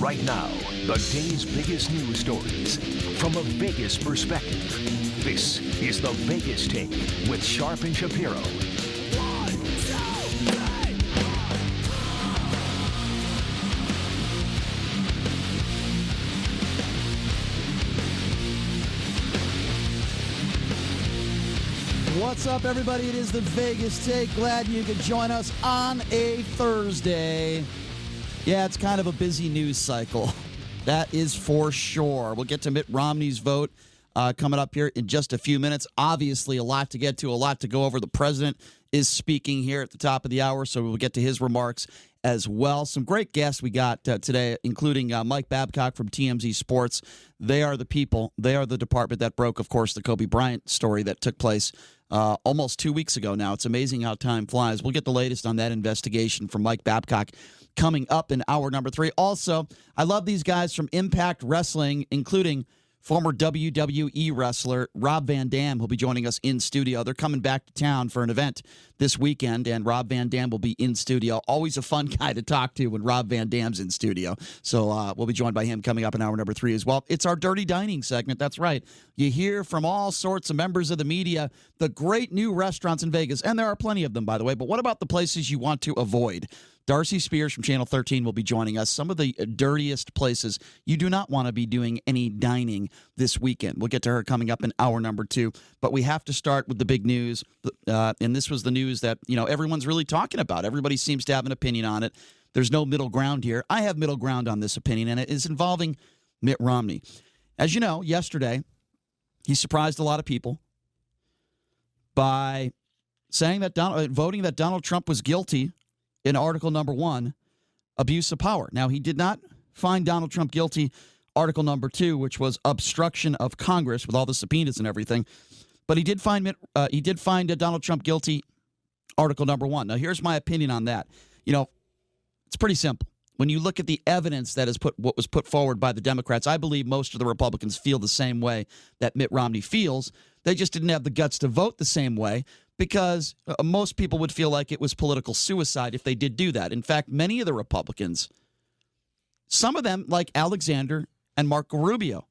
Right now, the day's biggest news stories from a Vegas perspective. This is the Vegas Take with Sharp and Shapiro. 1, 2, 3. What's up, everybody? It is the Vegas Take. Glad you could join us on a Thursday. Yeah, it's kind of a busy news cycle. That is for sure. We'll get to Mitt Romney's vote coming up here in just a few minutes. Obviously, a lot to get to, a lot to go over. The president is speaking here at the top of the hour, so we'll get to his remarks as well. Some great guests we got today, including Mike Babcock from TMZ Sports. They are the people. They are the department that broke, of course, the Kobe Bryant story that took place almost 2 weeks ago now. It's amazing how time flies. We'll get the latest on that investigation from Mike Babcock coming up in hour number 3. Also, I love these guys from Impact Wrestling, including former WWE wrestler Rob Van Dam, who'll be joining us in studio. They're coming back to town for an event this weekend, and Rob Van Dam will be in studio. Always a fun guy to talk to when Rob Van Dam's in studio. So we'll be joined by him coming up in hour number 3 as well. It's our Dirty Dining segment. That's right. You hear from all sorts of members of the media the great new restaurants in Vegas, and there are plenty of them, by the way. But what about the places you want to avoid? Darcy Spears from Channel 13 will be joining us. Some of the dirtiest places you do not want to be doing any dining this weekend. We'll get to her coming up in hour number 2. But we have to start with the big news. And this was the news that, everyone's really talking about. Everybody seems to have an opinion on it. There's no middle ground here. I have middle ground on this opinion, and it is involving Mitt Romney. As you know, yesterday, he surprised a lot of people by saying that voting that Donald Trump was guilty in Article number 1, abuse of power. Now, he did not find Donald Trump guilty, Article number 2, which was obstruction of Congress with all the subpoenas and everything. But he did find Donald Trump guilty, Article number 1. Now, here's my opinion on that. It's pretty simple. When you look at the evidence that what was put forward by the Democrats, I believe most of the Republicans feel the same way that Mitt Romney feels. They just didn't have the guts to vote the same way, because most people would feel like it was political suicide if they did do that. In fact, many of the Republicans, some of them, like Alexander and Marco Rubio,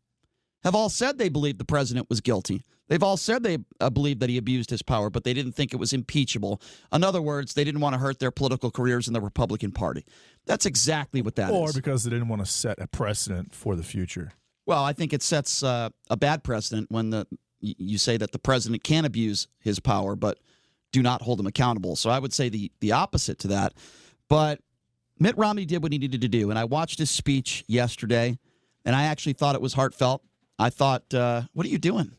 have all said they believe the president was guilty. They've all said they believe that he abused his power, but they didn't think it was impeachable. In other words, they didn't want to hurt their political careers in the Republican Party. That's exactly what that is. Or because they didn't want to set a precedent for the future. Well, I think it sets a bad precedent when you say that the president can abuse his power, but do not hold him accountable. So I would say the opposite to that. But Mitt Romney did what he needed to do. And I watched his speech yesterday, and I actually thought it was heartfelt. I thought, what are you doing?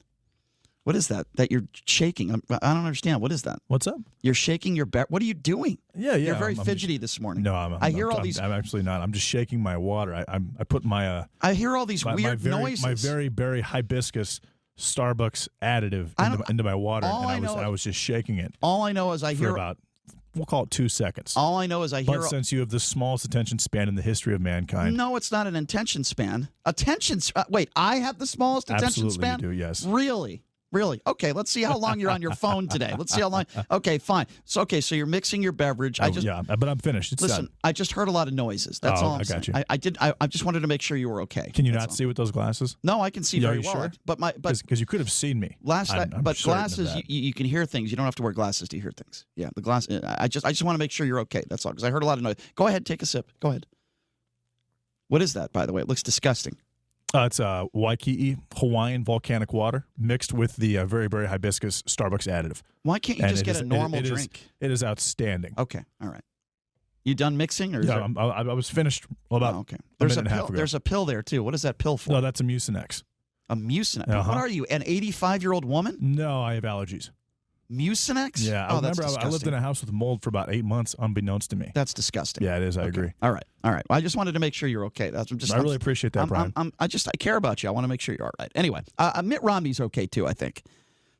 What is that you're shaking? I don't understand. What is that? What's up? You're shaking your back. What are you doing? Yeah. You're very fidgety this morning. No, I'm actually not. I'm just shaking my water. I put my I hear all these weird noises. My very, very hibiscus Starbucks additive into my water, and I was just shaking it. All I know is I hear about, we'll call it 2 seconds. All I know is I hear. But since you have the smallest attention span in the history of mankind. No, it's not an attention span. Wait, I have the smallest attention span? Absolutely you do, yes. Really? Okay, let's see how long you're on your phone today. Let's see how long. Okay, fine. So you're mixing your beverage. But I'm finished. It's listen, done. I just heard a lot of noises. That's all I'm saying. I got you. I just wanted to make sure you were okay. Can you not see with those glasses? No, I can see very well. Sure? But because you could have seen me. Glasses, you can hear things. You don't have to wear glasses to hear things. Yeah, the glass. I just want to make sure you're okay. That's all. Because I heard a lot of noise. Go ahead, take a sip. Go ahead. What is that, by the way? It looks disgusting. It's Waikiki Hawaiian volcanic water mixed with the very, very hibiscus Starbucks additive. Why can't you just get a normal drink? It is outstanding. Okay, all right. You done mixing? Or I was finished about okay. a minute and a half ago. There's a pill there, too. What is that pill for? No, that's a Mucinex. A Mucinex? Uh-huh. What are you, an 85-year-old woman? No, I have allergies. Mucinex? Yeah, I remember I lived in a house with mold for about 8 months, unbeknownst to me. That's disgusting. Yeah, it is. I agree. All right. Well, I just wanted to make sure you're okay. I really appreciate that, Brian. I care about you. I want to make sure you're all right. Anyway, Mitt Romney's okay too, I think.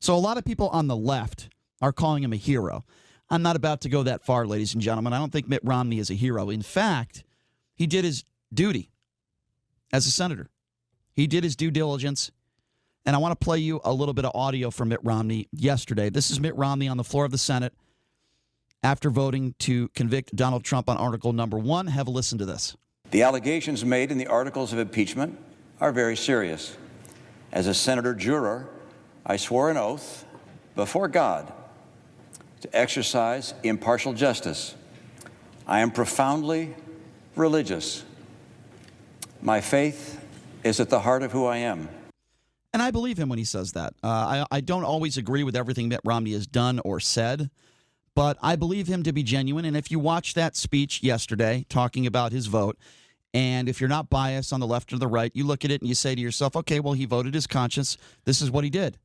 So a lot of people on the left are calling him a hero. I'm not about to go that far, ladies and gentlemen. I don't think Mitt Romney is a hero. In fact, he did his duty as a senator. He did his due diligence. And I want to play you a little bit of audio from Mitt Romney yesterday. This is Mitt Romney on the floor of the Senate after voting to convict Donald Trump on Article number 1. Have a listen to this. The allegations made in the articles of impeachment are very serious. As a senator juror, I swore an oath before God to exercise impartial justice. I am profoundly religious. My faith is at the heart of who I am. And I believe him when he says that. I don't always agree with everything Mitt Romney has done or said, but I believe him to be genuine. And if you watch that speech yesterday talking about his vote, and if you're not biased on the left or the right, you look at it and you say to yourself, okay, well, he voted his conscience. This is what he did.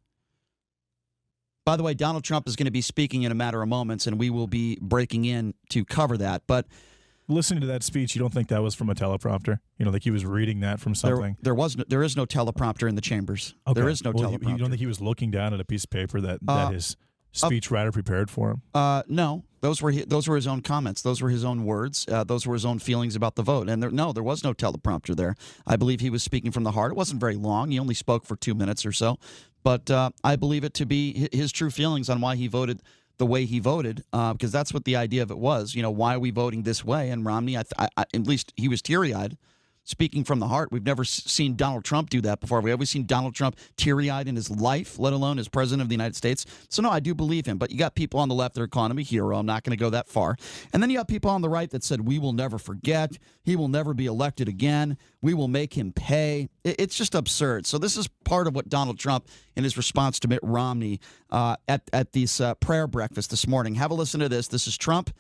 By the way, Donald Trump is going to be speaking in a matter of moments, and we will be breaking in to cover that. But listening to that speech, you don't think that was from a teleprompter? You know, like he was reading that from something? There is no teleprompter in the chambers. Okay. There is no teleprompter. You don't think he was looking down at a piece of paper that his speech writer prepared for him? No. Those were his own comments. Those were his own words. Those were his own feelings about the vote. And there was no teleprompter there. I believe he was speaking from the heart. It wasn't very long. He only spoke for 2 minutes or so. But I believe it to be his true feelings on why he voted the way he voted, because that's what the idea of it was. You know, why are we voting this way? And Romney, at least he was teary-eyed, speaking from the heart. We've never seen Donald Trump do that before. We've ever seen Donald Trump teary-eyed in his life, let alone as president of the United States. So, no, I do believe him. But you got people on the left that are calling him a hero. I'm not going to go that far. And then you got people on the right that said, we will never forget. He will never be elected again. We will make him pay. It's just absurd. So this is part of what Donald Trump, in his response to Mitt Romney at this prayer breakfast this morning. Have a listen to this. This is Trump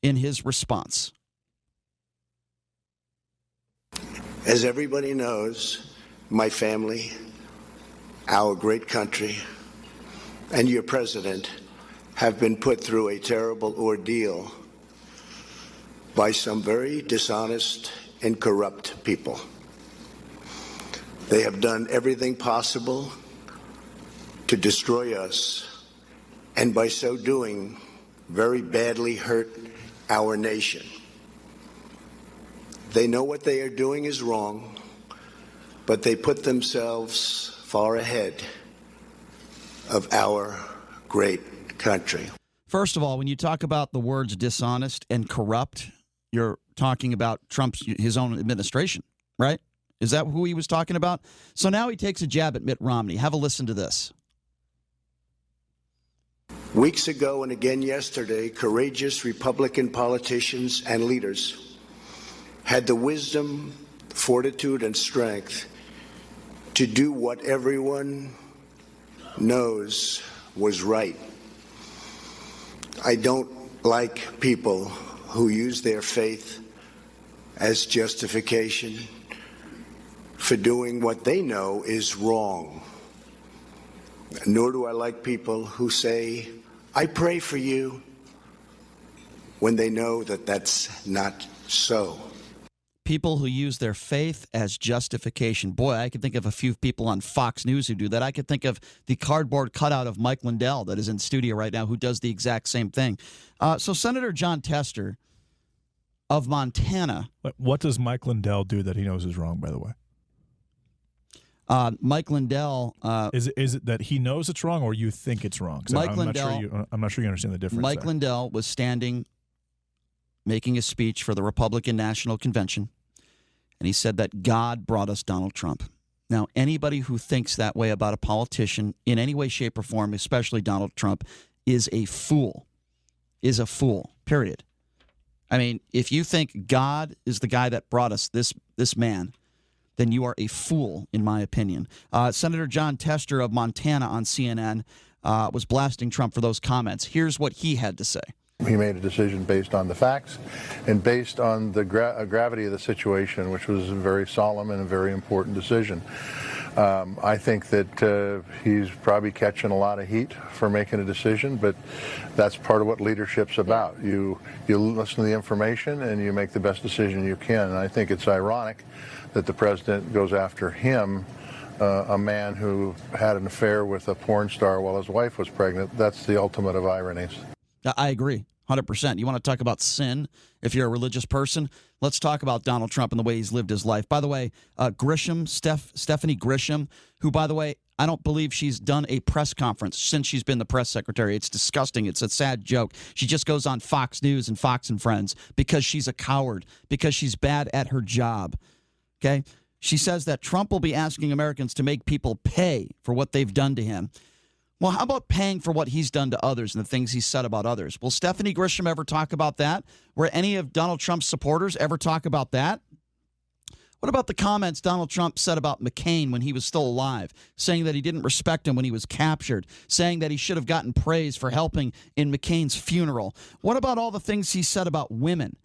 in his response. As everybody knows, my family, our great country, and your president have been put through a terrible ordeal by some very dishonest and corrupt people. They have done everything possible to destroy us, and by so doing, very badly hurt our nation. They know what they are doing is wrong, but they put themselves far ahead of our great country. First of all, when you talk about the words dishonest and corrupt, you're talking about his own administration, right? Is that who he was talking about? So now he takes a jab at Mitt Romney. Have a listen to this. Weeks ago and again yesterday, courageous Republican politicians and leaders had the wisdom, fortitude, and strength to do what everyone knows was right. I don't like people who use their faith as justification for doing what they know is wrong. Nor do I like people who say, I pray for you, when they know that that's not so. People who use their faith as justification. Boy, I could think of a few people on Fox News who do that. I could think of the cardboard cutout of Mike Lindell that is in studio right now who does the exact same thing. So Senator Jon Tester of Montana. What does Mike Lindell do that he knows is wrong, by the way? Mike Lindell. Is it that he knows it's wrong or you think it's wrong? I'm not sure you understand the difference. Mike there. Lindell was standing, making a speech for the Republican National Convention, and he said that God brought us Donald Trump. Now, anybody who thinks that way about a politician in any way, shape, or form, especially Donald Trump, is a fool. Is a fool, period. I mean, if you think God is the guy that brought us this man, then you are a fool, in my opinion. Senator Jon Tester of Montana on CNN was blasting Trump for those comments. Here's what he had to say. He made a decision based on the facts and based on the gravity of the situation, which was a very solemn and a very important decision. I think that he's probably catching a lot of heat for making a decision, but that's part of what leadership's about. You listen to the information and you make the best decision you can. And I think it's ironic that the president goes after him, a man who had an affair with a porn star while his wife was pregnant. That's the ultimate of ironies. I agree 100%. You want to talk about sin if you're a religious person? Let's talk about Donald Trump and the way he's lived his life. By the way, Stephanie Grisham, who, by the way, I don't believe she's done a press conference since she's been the press secretary. It's disgusting. It's a sad joke. She just goes on Fox News and Fox and Friends because she's a coward, because she's bad at her job. Okay? She says that Trump will be asking Americans to make people pay for what they've done to him. Well, how about paying for what he's done to others and the things he's said about others? Will Stephanie Grisham ever talk about that? Will any of Donald Trump's supporters ever talk about that? What about the comments Donald Trump said about McCain when he was still alive, saying that he didn't respect him when he was captured, saying that he should have gotten praise for helping in McCain's funeral? What about all the things he said about women,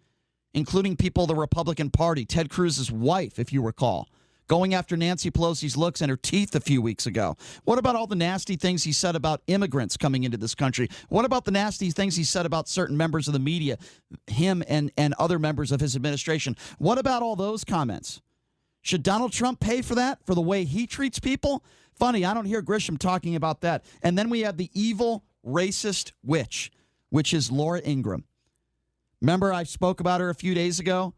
including people of the Republican Party, Ted Cruz's wife, if you recall, going after Nancy Pelosi's looks and her teeth a few weeks ago? What about all the nasty things he said about immigrants coming into this country? What about the nasty things he said about certain members of the media, him and other members of his administration? What about all those comments? Should Donald Trump pay for that, for the way he treats people? Funny, I don't hear Grisham talking about that. And then we have the evil, racist witch, which is Laura Ingraham. Remember I spoke about her a few days ago?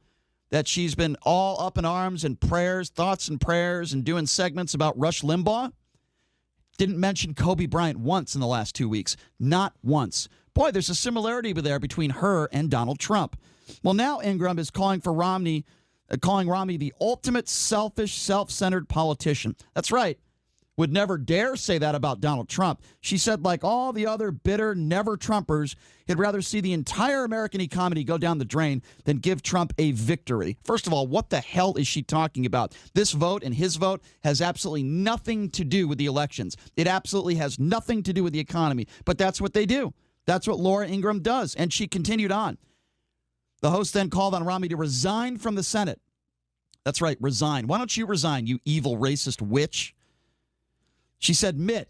That she's been all up in arms and prayers, thoughts and prayers, and doing segments about Rush Limbaugh. Didn't mention Kobe Bryant once in the last 2 weeks. Not once. Boy, there's a similarity there between her and Donald Trump. Well, now Ingraham is calling Romney the ultimate selfish, self-centered politician. That's right. Would never dare say that about Donald Trump. She said, like all the other bitter never-Trumpers, he'd rather see the entire American economy go down the drain than give Trump a victory. First of all, what the hell is she talking about? This vote and his vote has absolutely nothing to do with the elections. It absolutely has nothing to do with the economy. But that's what they do. That's what Laura Ingraham does. And she continued on. The host then called on Romney to resign from the Senate. That's right, resign. Why don't you resign, you evil racist witch? She said, Mitt,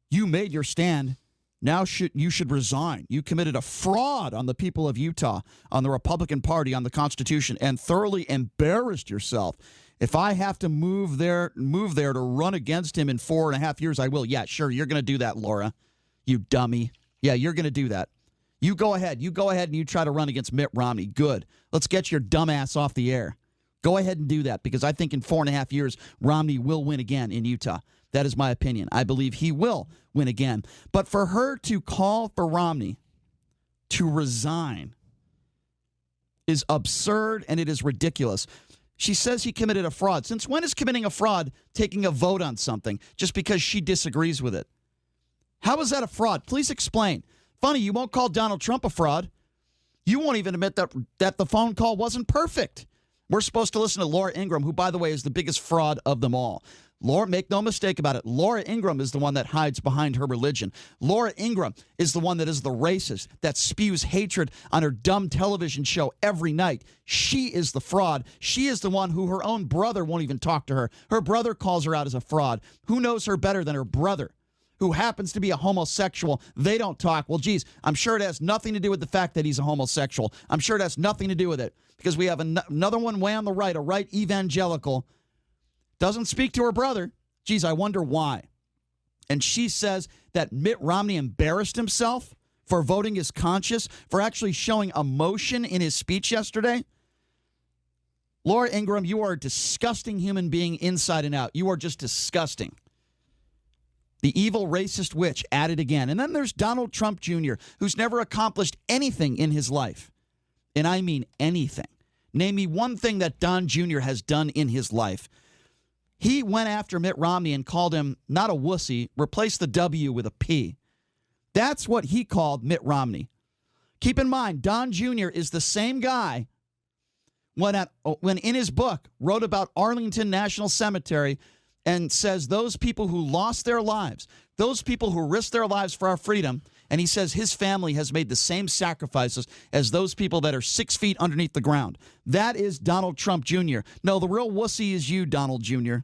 you made your stand. Now you should resign. You committed a fraud on the people of Utah, on the Republican Party, on the Constitution, and thoroughly embarrassed yourself. If I have to move there to run against him in 4.5 years, I will. Yeah, sure, you're going to do that, Laura. You dummy. Yeah, you're going to do that. You go ahead. You go ahead and you try to run against Mitt Romney. Good. Let's get your dumb ass off the air. Go ahead and do that, because I think in 4.5 years, Romney will win again in Utah. That is my opinion. I believe he will win again. But for her to call for Romney to resign is absurd, and it is ridiculous. She says he committed a fraud. Since when is committing a fraud taking a vote on something just because she disagrees with it? How is that a fraud? Please explain. Funny, you won't call Donald Trump a fraud. You won't even admit that the phone call wasn't perfect. We're supposed to listen to Laura Ingraham, who, by the way, is the biggest fraud of them all. Laura, make no mistake about it, Laura Ingraham is the one that hides behind her religion. Laura Ingraham is the one that is the racist, that spews hatred on her dumb television show every night. She is the fraud. She is the one who her own brother won't even talk to her. Her brother calls her out as a fraud. Who knows her better than her brother, who happens to be a homosexual? They don't talk. Well, geez, I'm sure it has nothing to do with the fact that he's a homosexual. I'm sure it has nothing to do with it, because we have another one way on the right, a right evangelical, doesn't speak to her brother. Geez, I wonder why. And she says that Mitt Romney embarrassed himself for voting his conscience, for actually showing emotion in his speech yesterday. Laura Ingraham, you are a disgusting human being inside and out. You are just disgusting. The evil racist witch at it again. And then there's Donald Trump Jr., who's never accomplished anything in his life. And I mean anything. Name me one thing that Don Jr. has done in his life. He went after Mitt Romney and called him not a wussy, replaced the W with a P. That's what he called Mitt Romney. Keep in mind, Don Jr. is the same guy when in his book wrote about Arlington National Cemetery and says those people who lost their lives, those people who risked their lives for our freedom, and he says his family has made the same sacrifices as those people that are 6 feet underneath the ground. That is Donald Trump Jr. No, the real wussy is you, Donald Jr.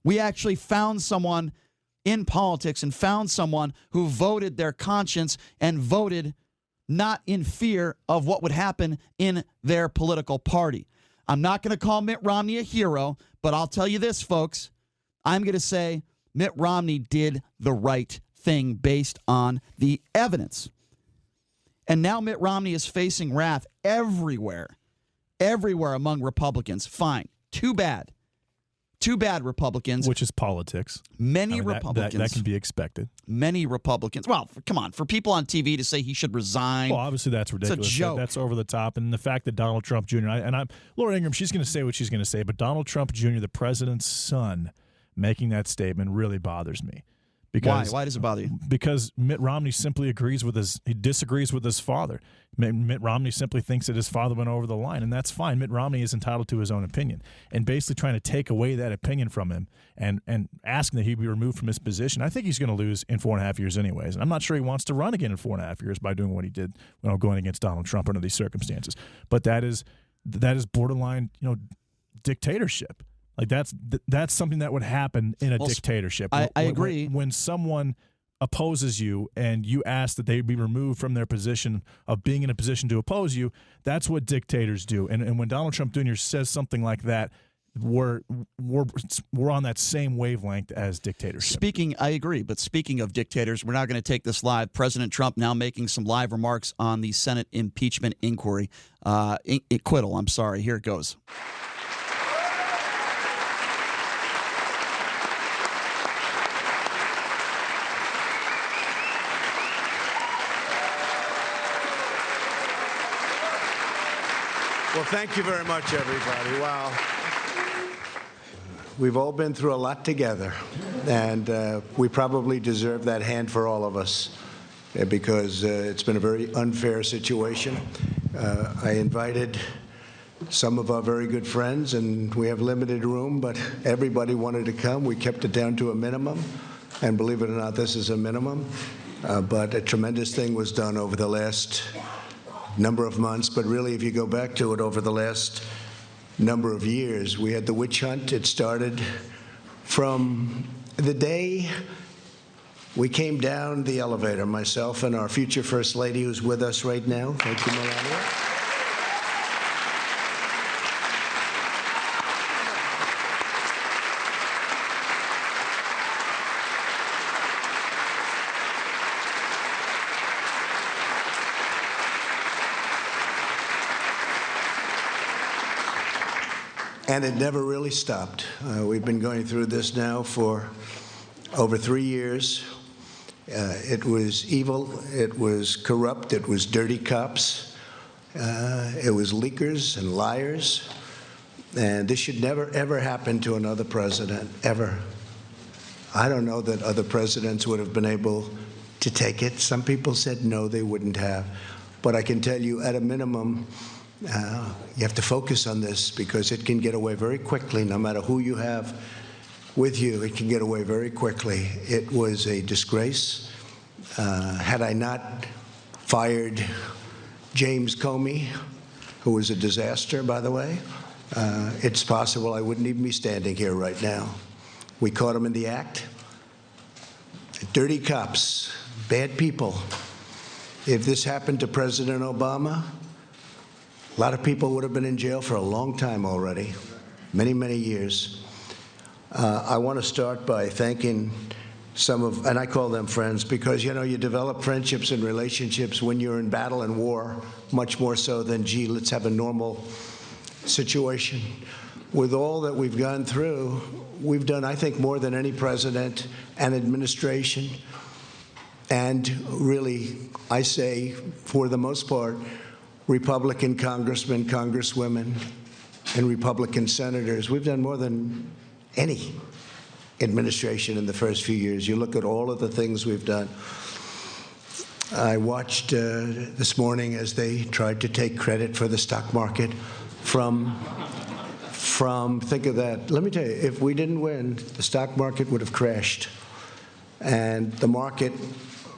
We actually found someone in politics and found someone who voted their conscience and voted not in fear of what would happen in their political party. I'm not going to call Mitt Romney a hero, but I'll tell you this, folks. I'm going to say Mitt Romney did the right thing based on the evidence. And now Mitt Romney is facing wrath everywhere among Republicans. Fine. Too bad. Too bad, Republicans. Which is politics. Many Republicans. That can be expected. Many Republicans. Well, come on. For people on TV to say he should resign. Well, obviously that's ridiculous. It's a joke. That's over the top. And the fact that Donald Trump Jr. Laura Ingraham, she's going to say what she's going to say, but Donald Trump Jr., the president's son, making that statement really bothers me. Because, why does it bother you? Because Mitt Romney simply disagrees with his father. Mitt Romney simply thinks that his father went over the line, and that's fine. Mitt Romney is entitled to his own opinion. And basically trying to take away that opinion from him and asking that he be removed from his position, I think he's going to lose in 4.5 years anyways. And I'm not sure he wants to run again in 4.5 years by doing what he did going against Donald Trump under these circumstances. But that is borderline, dictatorship. Like that's something that would happen in a dictatorship. I agree. When someone opposes you and you ask that they be removed from their position of being in a position to oppose you, that's what dictators do. And when Donald Trump Jr. says something like that, we're on that same wavelength as dictatorship. I agree. But speaking of dictators, we're not going to take this live. President Trump now making some live remarks on the Senate impeachment inquiry. Acquittal, I'm sorry. Here it goes. Well, thank you very much, everybody. Wow. We've all been through a lot together, and we probably deserve that hand for all of us because it's been a very unfair situation. I invited some of our very good friends, and we have limited room, but everybody wanted to come. We kept it down to a minimum, and believe it or not, this is a minimum. But a tremendous thing was done over the last number of months, but really, if you go back to it over the last number of years, we had the witch hunt. It started from the day we came down the elevator, myself and our future First Lady, who's with us right now. Thank you, Melania. And it never really stopped. We've been going through this now for over 3 years. It was evil, it was corrupt, it was dirty cops, it was leakers and liars. And this should never, ever happen to another president, ever. I don't know that other presidents would have been able to take it. Some people said no, they wouldn't have. But I can tell you, at a minimum, you have to focus on this because it can get away very quickly. No matter who you have with you, it can get away very quickly. It was a disgrace. Had I not fired James Comey, who was a disaster, by the way, it's possible I wouldn't even be standing here right now. We caught him in the act. Dirty cops, bad people. If this happened to President Obama, a lot of people would have been in jail for a long time already, many, many years. I want to start by thanking some of, and I call them friends, because, you develop friendships and relationships when you're in battle and war, much more so than, gee, let's have a normal situation. With all that we've gone through, we've done, I think, more than any president and administration. And really, I say, for the most part, Republican congressmen, congresswomen, and Republican senators. We've done more than any administration in the first few years. You look at all of the things we've done. I watched this morning as they tried to take credit for the stock market from, think of that. Let me tell you, if we didn't win, the stock market would have crashed. And the market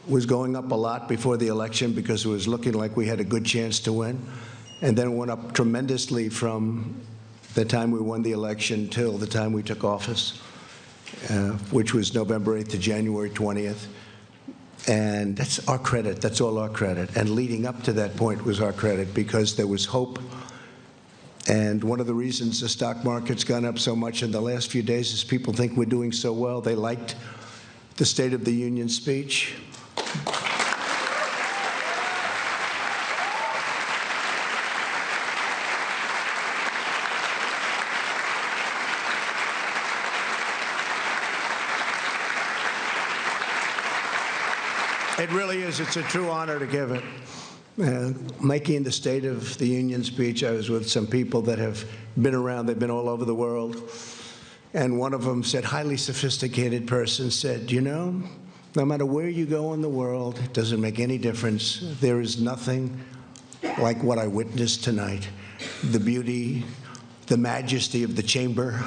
was going up a lot before the election because it was looking like we had a good chance to win, and then went up tremendously from the time we won the election till the time we took office, which was November 8th to January 20th. And that's our credit. That's all our credit. And leading up to that point was our credit because there was hope. And one of the reasons the stock market's gone up so much in the last few days is people think we're doing so well. They liked the State of the Union speech. It really is. It's a true honor to give it. Making the State of the Union speech, I was with some people that have been around. They've been all over the world. And one of them said, highly sophisticated person said, you know, no matter where you go in the world, it doesn't make any difference. There is nothing like what I witnessed tonight. The beauty, the majesty of the chamber,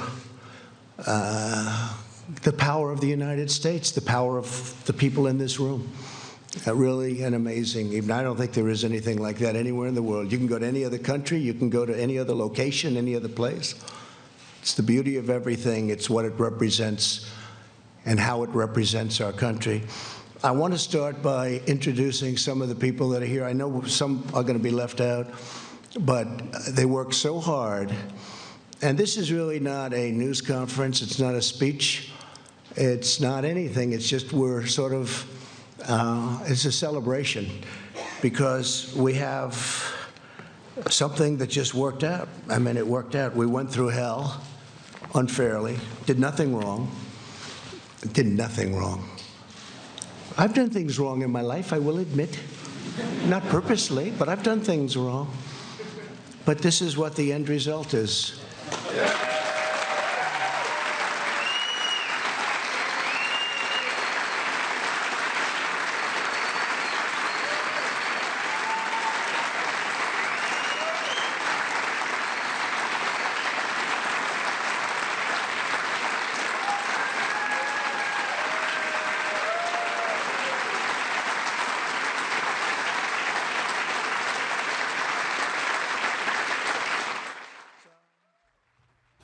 the power of the United States, the power of the people in this room. Really an amazing evening. I don't think there is anything like that anywhere in the world. You can go to any other country, you can go to any other location, any other place. It's the beauty of everything. It's what it represents and how it represents our country. I want to start by introducing some of the people that are here. I know some are going to be left out, but they work so hard. And this is really not a news conference. It's not a speech. It's not anything. It's just we're sort of it's a celebration because we have something that just worked out. I mean, it worked out. We went through hell unfairly, did nothing wrong, did nothing wrong. I've done things wrong in my life, I will admit. Not purposely, but I've done things wrong. But this is what the end result is.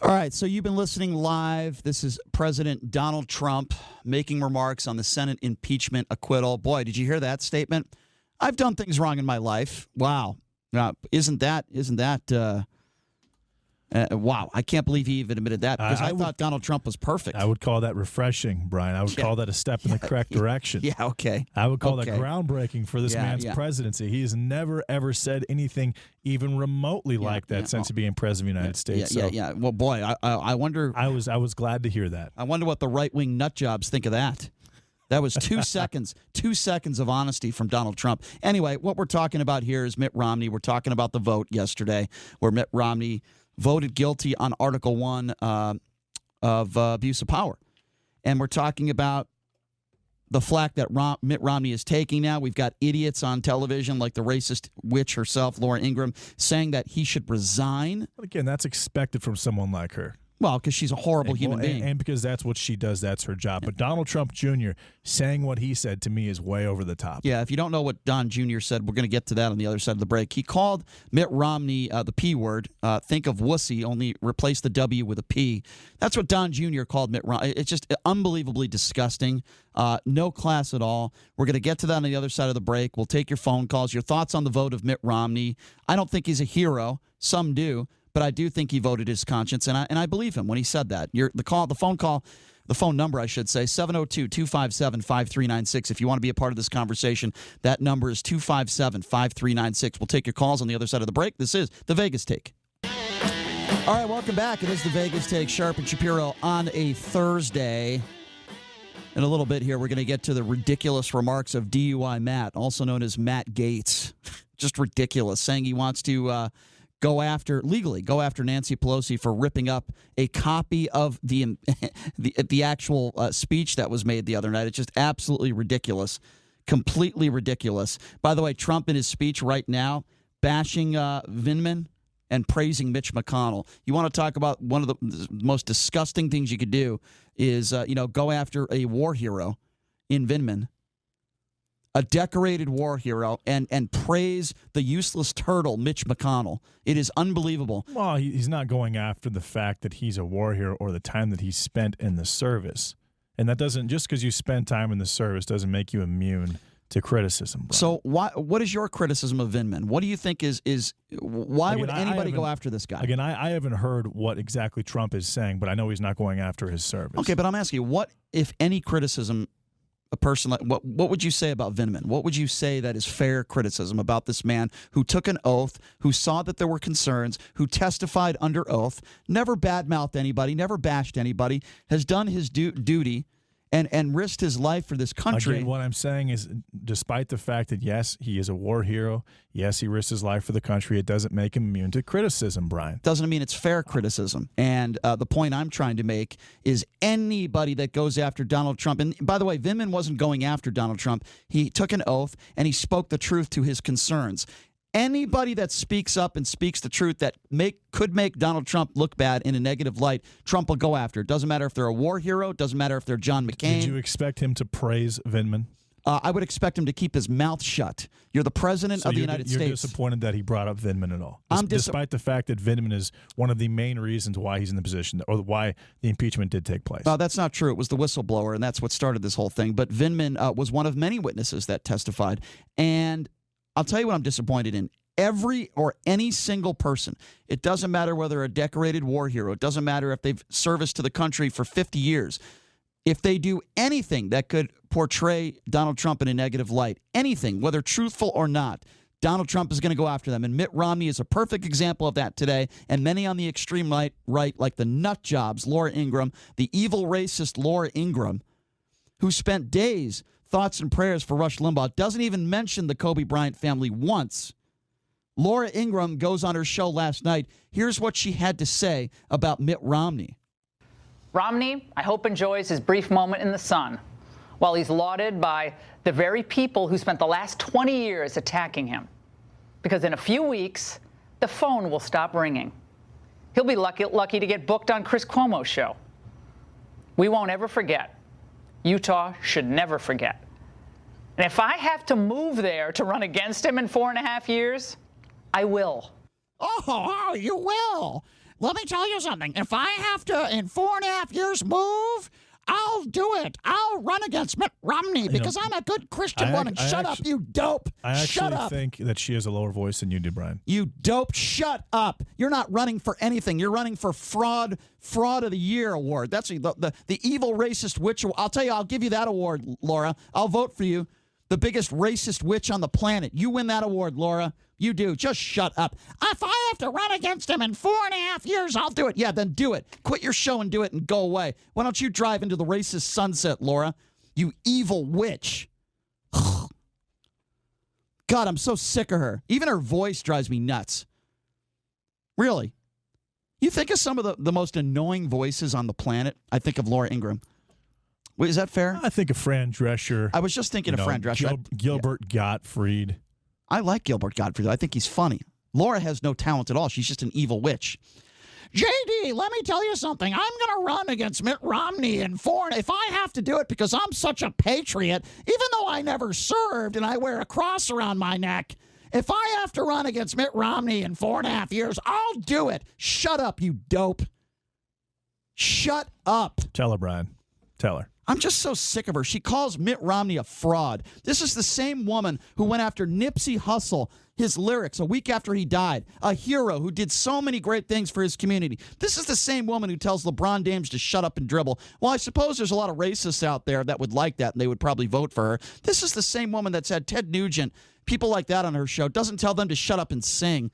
All right, so you've been listening live. This is President Donald Trump making remarks on the Senate impeachment acquittal. Boy, did you hear that statement? I've done things wrong in my life. Wow. Isn't that wow, I can't believe he even admitted that because I thought Donald Trump was perfect. I would call that refreshing, Brian. I would call that a step in the correct direction. Yeah, okay. I would call that groundbreaking for this man's presidency. He has never, ever said anything even remotely like that since being president of the United States. Yeah. Well, boy, I wonder. I was glad to hear that. I wonder what the right-wing nut jobs think of that. That was 2 seconds, 2 seconds of honesty from Donald Trump. Anyway, what we're talking about here is Mitt Romney. We're talking about the vote yesterday where Mitt Romney voted guilty on Article 1 of abuse of power. And we're talking about the flack that Mitt Romney is taking now. We've got idiots on television like the racist witch herself, Laura Ingraham, saying that he should resign. But again, that's expected from someone like her. Well, because she's a horrible human being. And because that's what she does. That's her job. But Donald Trump Jr. saying what he said to me is way over the top. Yeah, if you don't know what Don Jr. said, we're going to get to that on the other side of the break. He called Mitt Romney the P word. Think of wussy, only replace the W with a P. That's what Don Jr. called Mitt Romney. It's just unbelievably disgusting. No class at all. We're going to get to that on the other side of the break. We'll take your phone calls, your thoughts on the vote of Mitt Romney. I don't think he's a hero. Some do. But I do think he voted his conscience, and I believe him when he said that. The phone number, I should say, 702-257-5396. If you want to be a part of this conversation, that number is 257-5396. We'll take your calls on the other side of the break. This is The Vegas Take. All right, welcome back. It is The Vegas Take, Sharp and Shapiro on a Thursday. In a little bit here, we're going to get to the ridiculous remarks of DUI Matt, also known as Matt Gaetz. Just ridiculous, saying he wants to go after Nancy Pelosi for ripping up a copy of the actual speech that was made the other night. It's just absolutely ridiculous, completely ridiculous. By the way, Trump in his speech right now bashing Vindman and praising Mitch McConnell. You want to talk about one of the most disgusting things you could do is go after a war hero in Vindman, a decorated war hero, and praise the useless turtle, Mitch McConnell. It is unbelievable. Well, he's not going after the fact that he's a war hero or the time that he spent in the service. And that doesn't, just because you spend time in the service doesn't make you immune to criticism, Brian. So what is your criticism of Vindman? What do you think is why would anybody go after this guy? Again, I haven't heard what exactly Trump is saying, but I know he's not going after his service. Okay, but I'm asking you, what, if any, criticism a person like what would you say about Vindman? What would you say that is fair criticism about this man who took an oath, who saw that there were concerns, who testified under oath, never badmouthed anybody, never bashed anybody, has done his duty, and risked his life for this country. Again, what I'm saying is, despite the fact that, yes, he is a war hero, yes, he risked his life for the country, it doesn't make him immune to criticism, Brian. Doesn't mean it's fair criticism. And the point I'm trying to make is anybody that goes after Donald Trump, and by the way, Vindman wasn't going after Donald Trump. He took an oath, and he spoke the truth to his concerns. Anybody that speaks up and speaks the truth that could make Donald Trump look bad in a negative light, Trump will go after. It doesn't matter if they're a war hero. It doesn't matter if they're John McCain. Did you expect him to praise Vindman? I would expect him to keep his mouth shut. You're the president of the United States. You're disappointed that he brought up Vindman at all, despite the fact that Vindman is one of the main reasons why he's in the position, or why the impeachment did take place. That's not true. It was the whistleblower, and that's what started this whole thing. But Vindman was one of many witnesses that testified. And I'll tell you what I'm disappointed in. Any single person, it doesn't matter whether they're a decorated war hero, it doesn't matter if they've serviced to the country for 50 years, if they do anything that could portray Donald Trump in a negative light, anything, whether truthful or not, Donald Trump is going to go after them. And Mitt Romney is a perfect example of that today, and many on the extreme right, like the nut jobs, Laura Ingraham, the evil racist Laura Ingraham, who spent days, thoughts and prayers for Rush Limbaugh, doesn't even mention the Kobe Bryant family once. Laura Ingraham goes on her show last night. Here's what she had to say about Mitt Romney. Romney, I hope, enjoys his brief moment in the sun while he's lauded by the very people who spent the last 20 years attacking him. Because in a few weeks, the phone will stop ringing. He'll be lucky to get booked on Chris Cuomo's show. We won't ever forget. Utah should never forget. And if I have to move there to run against him in 4.5 years, I will. Oh, you will. Let me tell you something. If I have to, in 4.5 years, move, I'll do it. I'll run against Mitt Romney because I'm a good Christian woman. Shut up, you dope. Shut up. I think that she has a lower voice than you do, Brian. You dope. Shut up. You're not running for anything. You're running for Fraud of the Year award. That's the evil racist witch. I'll tell you, I'll give you that award, Laura. I'll vote for you. The biggest racist witch on the planet. You win that award, Laura. You do. Just shut up. If I have to run against him in 4.5 years, I'll do it. Yeah, then do it. Quit your show and do it and go away. Why don't you drive into the racist sunset, Laura? You evil witch. God, I'm so sick of her. Even her voice drives me nuts. Really. You think of some of the most annoying voices on the planet? I think of Laura Ingraham. Wait, is that fair? I think of Fran Drescher. I was just thinking of Fran Drescher. Gilbert Gottfried. I like Gilbert Gottfried. I think he's funny. Laura has no talent at all. She's just an evil witch. JD, let me tell you something. I'm going to run against Mitt Romney in 4. If I have to do it because I'm such a patriot, even though I never served and I wear a cross around my neck, if I have to run against Mitt Romney in 4.5 years, I'll do it. Shut up, you dope. Shut up. Tell her, Brian. Tell her. I'm just so sick of her. She calls Mitt Romney a fraud. This is the same woman who went after Nipsey Hussle, his lyrics, a week after he died, a hero who did so many great things for his community. This is the same woman who tells LeBron James to shut up and dribble. Well, I suppose there's a lot of racists out there that would like that, and they would probably vote for her. This is the same woman that's had Ted Nugent, people like that on her show, doesn't tell them to shut up and sing.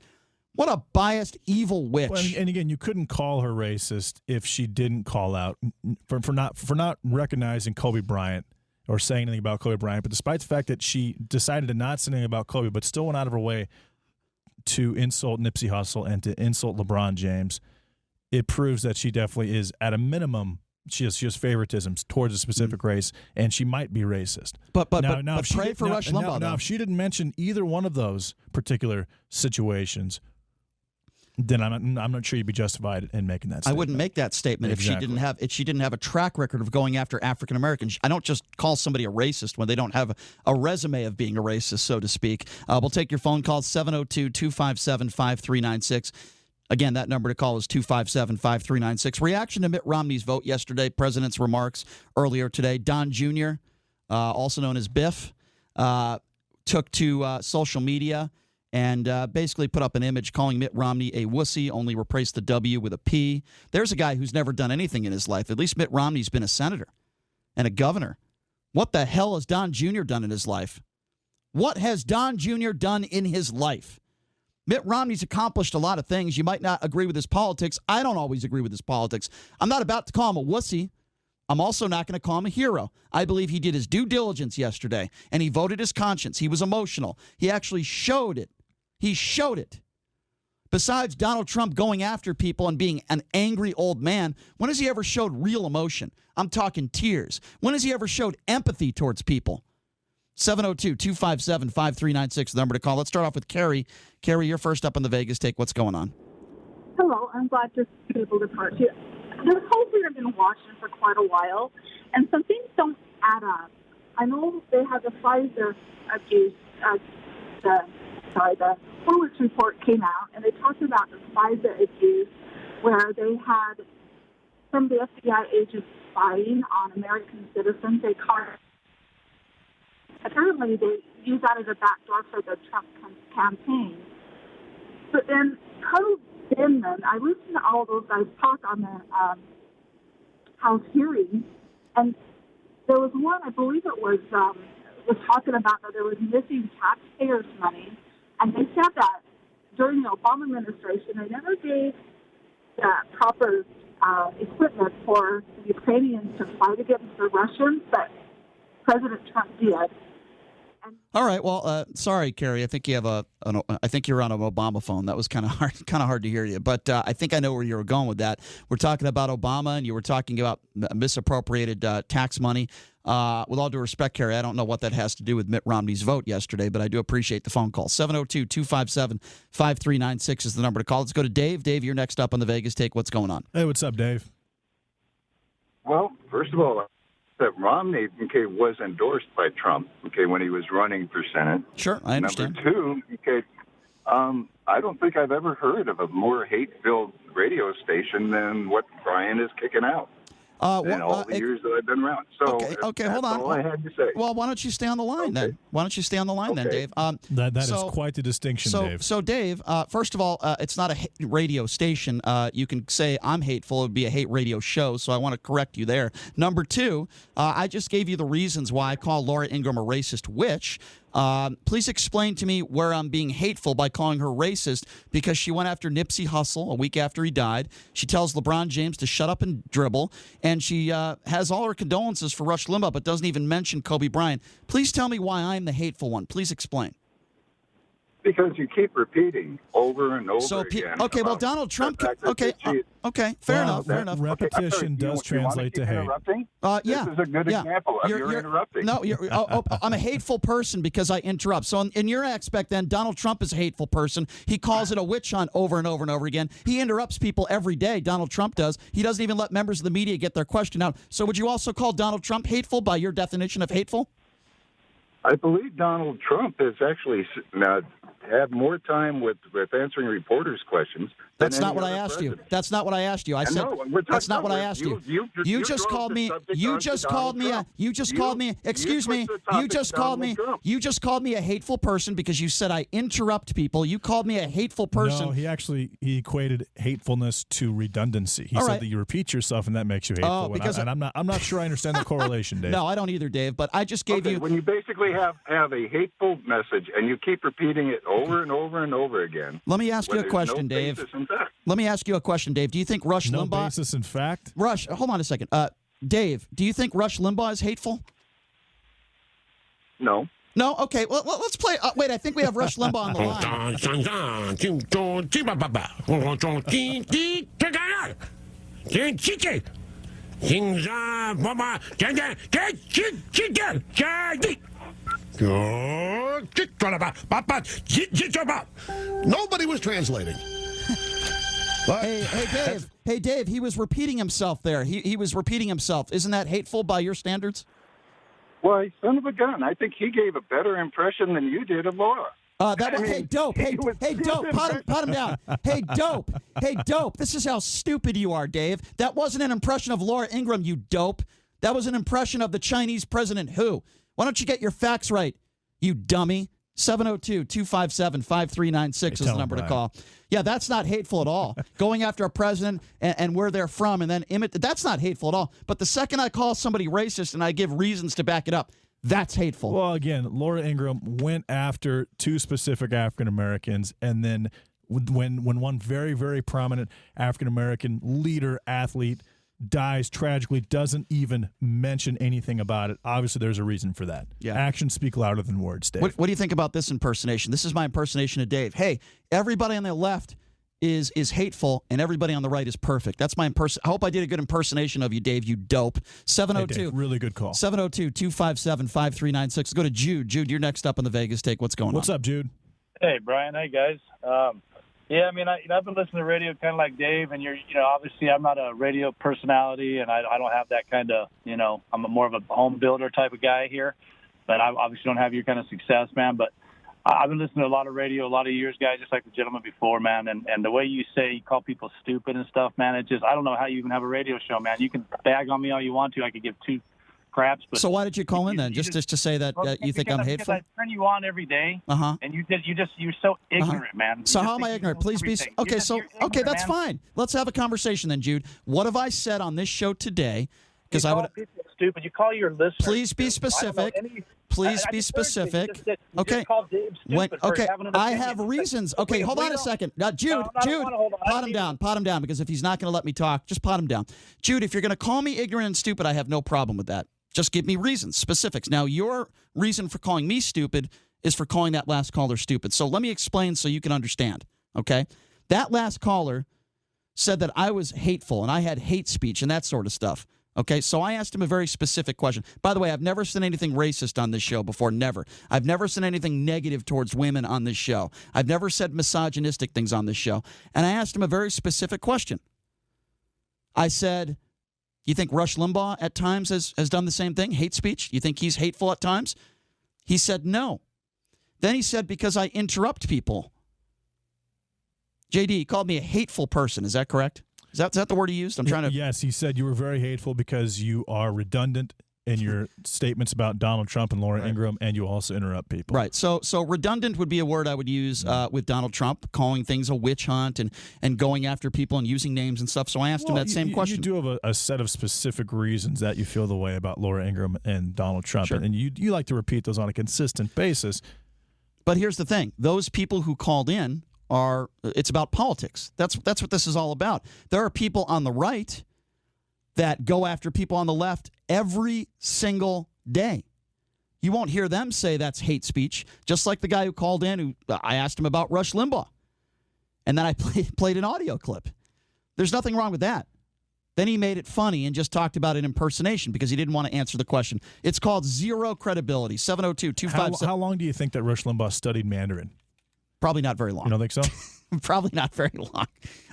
What a biased, evil witch. Well, and again, you couldn't call her racist if she didn't call out for not recognizing Kobe Bryant or saying anything about Kobe Bryant. But despite the fact that she decided to not say anything about Kobe, but still went out of her way to insult Nipsey Hussle and to insult LeBron James, it proves that she definitely is, at a minimum, she has favoritisms towards a specific race, and she might be racist. But pray for Rush Limbaugh. Now, if she didn't mention either one of those particular situations, then I'm not sure you'd be justified in making that statement. I wouldn't make that statement if she didn't have a track record of going after African Americans. I don't just call somebody a racist when they don't have a resume of being a racist, so to speak. We'll take your phone call, 702-257-5396. Again, that number to call is 257-5396. Reaction to Mitt Romney's vote yesterday, President's remarks earlier today. Don Jr., also known as Biff, took to social media and basically put up an image calling Mitt Romney a wussy, only replaced the W with a P. There's a guy who's never done anything in his life. At least Mitt Romney's been a senator and a governor. What the hell has Don Jr. done in his life? What has Don Jr. done in his life? Mitt Romney's accomplished a lot of things. You might not agree with his politics. I don't always agree with his politics. I'm not about to call him a wussy. I'm also not going to call him a hero. I believe he did his due diligence yesterday, and he voted his conscience. He was emotional. He actually showed it. He showed it. Besides Donald Trump going after people and being an angry old man, when has he ever showed real emotion? I'm talking tears. When has he ever showed empathy towards people? 702-257-5396, the number to call. Let's start off with Carrie. Carrie, you're first up on the Vegas Take. What's going on? Hello, I'm glad to be able to talk to you. This whole thing I've been watching for quite a while, and some things don't add up. I know they have the Pfizer abuse, the Horowitz report came out, and they talked about the Pfizer abuse, where they had some of the FBI agents spying on American citizens. They caught. Apparently, they used that as a backdoor for the Trump campaign. But then, Denman, I listened to all those guys talk on the House hearing, and there was one, I believe it was talking about that there was missing taxpayers' money, and they said that during the Obama administration, they never gave the proper equipment for the Ukrainians to fight against the Russians, but President Trump did. All right. Well, sorry, Carrie. I think you have I think you're on an Obama phone. That was kind of hard to hear you. But I think I know where you were going with that. We're talking about Obama, and you were talking about misappropriated tax money. With all due respect, Carrie, I don't know what that has to do with Mitt Romney's vote yesterday, but I do appreciate the phone call. 702-257-5396 is the number to call. Let's go to Dave. Dave, you're next up on the Vegas Take. What's going on? Hey, what's up, Dave? Well, first of all, that Romney, was endorsed by Trump, when he was running for Senate. Sure, I understand. Number two, I don't think I've ever heard of a more hate-filled radio station than what Brian is kicking out. In all the years that I've been around. So okay, hold on. That's all I had to say. Well, why don't you stay on the line then? Why don't you stay on the line then, Dave? That is quite the distinction, Dave. So, Dave, first of all, it's not a radio station. You can say I'm hateful. It would be a hate radio show, so I want to correct you there. Number two, I just gave you the reasons why I call Laura Ingraham a racist witch. Please explain to me where I'm being hateful by calling her racist because she went after Nipsey Hussle a week after he died. She tells LeBron James to shut up and dribble, and she has all her condolences for Rush Limbaugh but doesn't even mention Kobe Bryant. Please tell me why I'm the hateful one. Please explain. Because you keep repeating over and over again. Okay, well, Donald Trump. Okay, fair enough. Repetition does translate to hate. Yeah, this is a good example of you're interrupting. No, I'm a hateful person because I interrupt. So in your aspect, then Donald Trump is a hateful person. He calls it a witch hunt over and over and over again. He interrupts people every day. Donald Trump does. He doesn't even let members of the media get their question out. So would you also call Donald Trump hateful by your definition of hateful? I believe Donald Trump has actually had more time with answering reporters' questions. That's not what I asked you. That's not what I asked you. I said that's not what I asked you. You just called me. You just called me. You just called me. Excuse me. You just called me. You just called me a hateful person because you said I interrupt people. You called me a hateful person. No, he equated hatefulness to redundancy. He said that you repeat yourself and that makes you hateful. Oh, because I'm not sure I understand the correlation, Dave. No, I don't either, Dave. But I just gave you. When you basically have a hateful message and you keep repeating it over and over and over again. Let me ask you a question, Dave. Let me ask you a question, Dave. Do you think Rush Limbaugh? No basis in fact? Rush, hold on a second. Dave, do you think Rush Limbaugh is hateful? No. No? Okay. Well, let's play. Wait, I think we have Rush Limbaugh on the line. Nobody was translating. Hey, Dave, he was repeating himself there. He was repeating himself. Isn't that hateful by your standards? Well, son of a gun. I think he gave a better impression than you did of Laura. Hey, dope. Hey, dope. Pot him down. Hey, dope. This is how stupid you are, Dave. That wasn't an impression of Laura Ingraham, you dope. That was an impression of the Chinese president who. Why don't you get your facts right, you dummy? 702-257-5396 is the number to call. Yeah, that's not hateful at all. Going after a president and where they're from and then that's not hateful at all. But the second I call somebody racist and I give reasons to back it up, that's hateful. Well, again, Laura Ingraham went after two specific African Americans, and then when one very, very prominent African American leader, athlete, dies tragically, doesn't even mention anything about it. Obviously, there's a reason for that. Yeah. Actions speak louder than words, Dave. What do you think about this impersonation? This is my impersonation of Dave. Hey, everybody on the left is hateful, and everybody on the right is perfect. That's my I hope I did a good impersonation of you, Dave, you dope. 702. Hey, Dave, really good call. 702-257-5396. Go to Jude. Jude, you're next up on the Vegas Take. What's going on? What's up, Jude? Hey, Brian. Hey, guys. Yeah, I mean, I've been listening to radio kind of like Dave, and obviously I'm not a radio personality, and I don't have that kind of, I'm more of a home builder type of guy here, but I obviously don't have your kind of success, man. But I've been listening to a lot of radio a lot of years, guys, just like the gentleman before, man. And the way you call people stupid and stuff, man, I don't know how you even have a radio show, man. You can bag on me all you want to. I could give two craps. But so why did you call in then? Just to say that you think I'm hateful? Because I turn you on every day, and you're so ignorant, man. So how am I ignorant? Please be okay. Okay, that's fine. Let's have a conversation then, Jude. What have I said on this show today? Because I would. People stupid. You call your listeners. Please be specific. Please be specific. Okay. Okay. I have reasons. Okay, hold on a second. Now, Jude, pot him down. Pot him down, because if he's not going to let me talk, just pot him down. Jude, if you're going to call me ignorant and stupid, I have no problem with that. Just give me reasons, specifics. Now, your reason for calling me stupid is for calling that last caller stupid. So let me explain so you can understand, okay? That last caller said that I was hateful and I had hate speech and that sort of stuff, okay? So I asked him a very specific question. By the way, I've never said anything racist on this show before, never. I've never said anything negative towards women on this show. I've never said misogynistic things on this show. And I asked him a very specific question. I said, you think Rush Limbaugh at times has done the same thing, hate speech? You think he's hateful at times? He said no. Then he said, because I interrupt people. JD, he called me a hateful person. Is that correct? Is that the word he used? I'm trying to. Yes, he said you were very hateful because you are redundant in your statements about Donald Trump and Laura Ingraham, and you also interrupt people. Right. So redundant would be a word I would use with Donald Trump, calling things a witch hunt and going after people and using names and stuff. So I asked him that same question. You do have a set of specific reasons that you feel the way about Laura Ingraham and Donald Trump, and you like to repeat those on a consistent basis. But here's the thing. Those people who called in it's about politics. That's what this is all about. There are people on the right that go after people on the left every single day. You won't hear them say that's hate speech, just like the guy who called in, who I asked him about Rush Limbaugh. And then I played an audio clip. There's nothing wrong with that. Then he made it funny and just talked about an impersonation because he didn't want to answer the question. It's called zero credibility. 702-257. How long do you think that Rush Limbaugh studied Mandarin? Probably not very long. You don't think so? Probably not very long.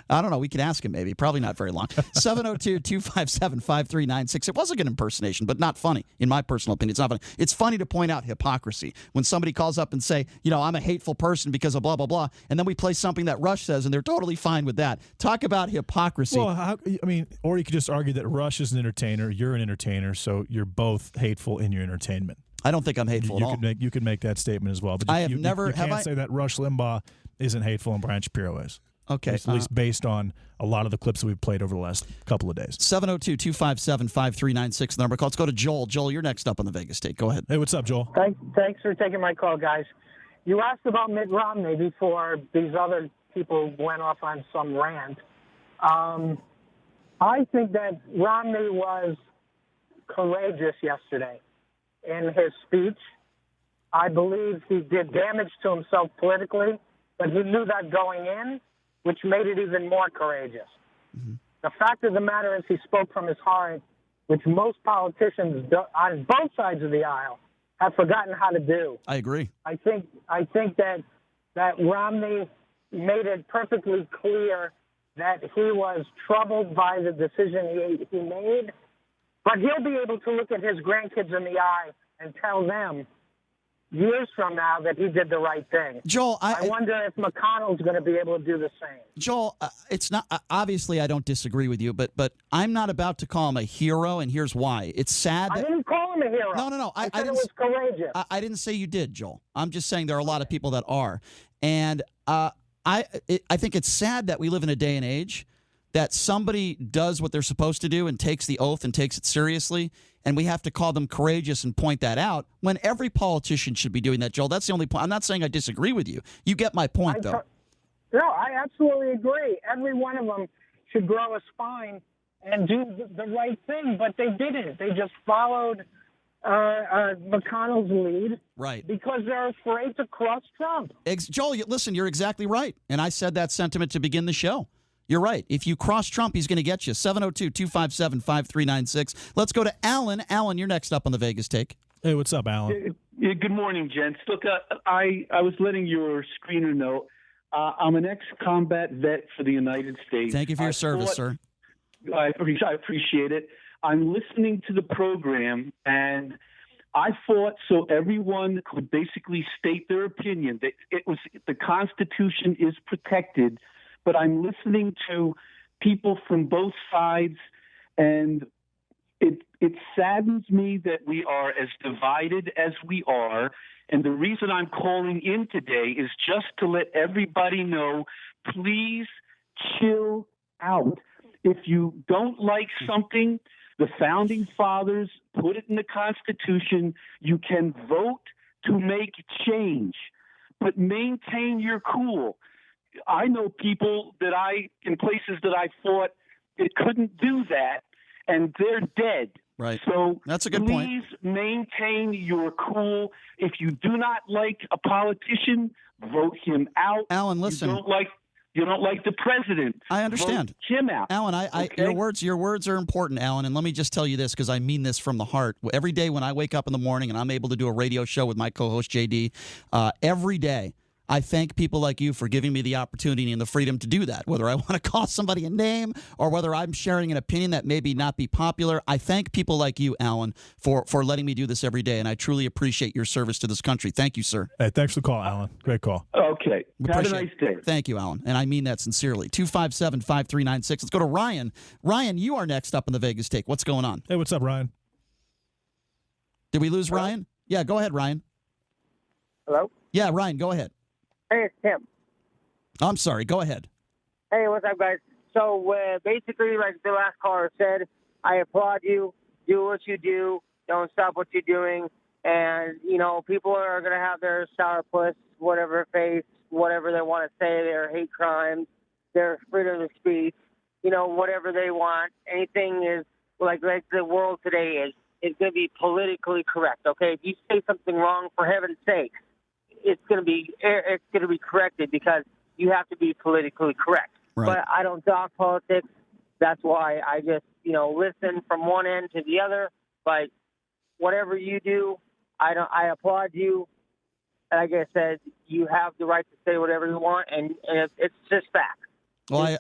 I don't know. We can ask him maybe. Probably not very long. 702-257-5396. It was a good impersonation, but not funny, in my personal opinion. It's not funny. It's funny to point out hypocrisy. When somebody calls up and say, I'm a hateful person because of blah, blah, blah, and then we play something that Rush says, and they're totally fine with that. Talk about hypocrisy. Well, or you could just argue that Rush is an entertainer, you're an entertainer, so you're both hateful in your entertainment. I don't think I'm hateful at all. You could make that statement as well. But you can't say that Rush Limbaugh isn't hateful and Brian Shapiro is. Okay. At least based on a lot of the clips that we've played over the last couple of days. 702-257-5396 number call. Let's go to Joel. Joel, you're next up on the Vegas Take. Go ahead. Hey, what's up, Joel? Thanks for taking my call, guys. You asked about Mitt Romney before these other people went off on some rant. I think that Romney was courageous yesterday in his speech. I believe he did damage to himself politically, but he knew that going in, which made it even more courageous. Mm-hmm. The fact of the matter is he spoke from his heart, which most politicians on both sides of the aisle have forgotten how to do. I agree. I think that Romney made it perfectly clear that he was troubled by the decision he made, but he'll be able to look at his grandkids in the eye and tell them years from now that he did the right thing. Joel, I wonder if McConnell's going to be able to do the same. Joel, it's not obviously I don't disagree with you, but I'm not about to call him a hero, and here's why. It's sad. I didn't call him a hero. No. I said it was courageous. I didn't say you did, Joel. I'm just saying there are a lot of people that are, and I think it's sad that we live in a day and age that somebody does what they're supposed to do and takes the oath and takes it seriously, and we have to call them courageous and point that out when every politician should be doing that, Joel. That's the only point. I'm not saying I disagree with you. You get my point, though. No, I absolutely agree. Every one of them should grow a spine and do the right thing, but they didn't. They just followed McConnell's lead, right? Because they're afraid to cross Trump. Joel, listen, you're exactly right, and I said that sentiment to begin the show. You're right. If you cross Trump, he's going to get you. 702-257-5396. Let's go to Alan. Alan, you're next up on the Vegas Take. Hey, what's up, Alan? Good morning, gents. Look, I was letting your screener know I'm an ex-combat vet for the United States. Thank you for your service, sir. I appreciate it. I'm listening to the program, and I fought so everyone could basically state their opinion. That the Constitution is protected, but I'm listening to people from both sides, and it saddens me that we are as divided as we are. And the reason I'm calling in today is just to let everybody know, please chill out. If you don't like something, the Founding Fathers put it in the Constitution. You can vote to make change, but maintain your cool. I know people in places that I fought, that couldn't do that, and they're dead. Right. So that's a good point. Please maintain your cool. If you do not like a politician, vote him out. Alan, listen. You don't like the president. I understand. Vote him out. Alan, okay? your words are important, Alan, and let me just tell you this, because I mean this from the heart. Every day when I wake up in the morning and I'm able to do a radio show with my co-host JD, every day I thank people like you for giving me the opportunity and the freedom to do that, whether I want to call somebody a name or whether I'm sharing an opinion that maybe not be popular. I thank people like you, Alan, for letting me do this every day, and I truly appreciate your service to this country. Thank you, sir. Hey, thanks for the call, Alan. Great call. Okay. Have a nice day. Thank you, Alan, and I mean that sincerely. 257-5396. Let's go to Ryan. Ryan, you are next up in the Vegas Take. What's going on? Hey, what's up, Ryan? Did we lose Ryan? Yeah, go ahead, Ryan. Hello? Yeah, Ryan, go ahead. Hey, it's Tim. I'm sorry. Go ahead. Hey, what's up, guys? So basically, like the last caller said, I applaud you. Do what you do. Don't stop what you're doing. And, people are going to have their sourpuss, whatever face, whatever they want to say, their hate crimes, their freedom of speech, whatever they want. Anything is, like the world today is going to be politically correct, okay? If you say something wrong, for heaven's sake, it's going to be corrected because you have to be politically correct. Right. But I don't talk politics. That's why I just, listen from one end to the other. But whatever you do, I applaud you. Like I said, you have the right to say whatever you want, and it's just fact. Well,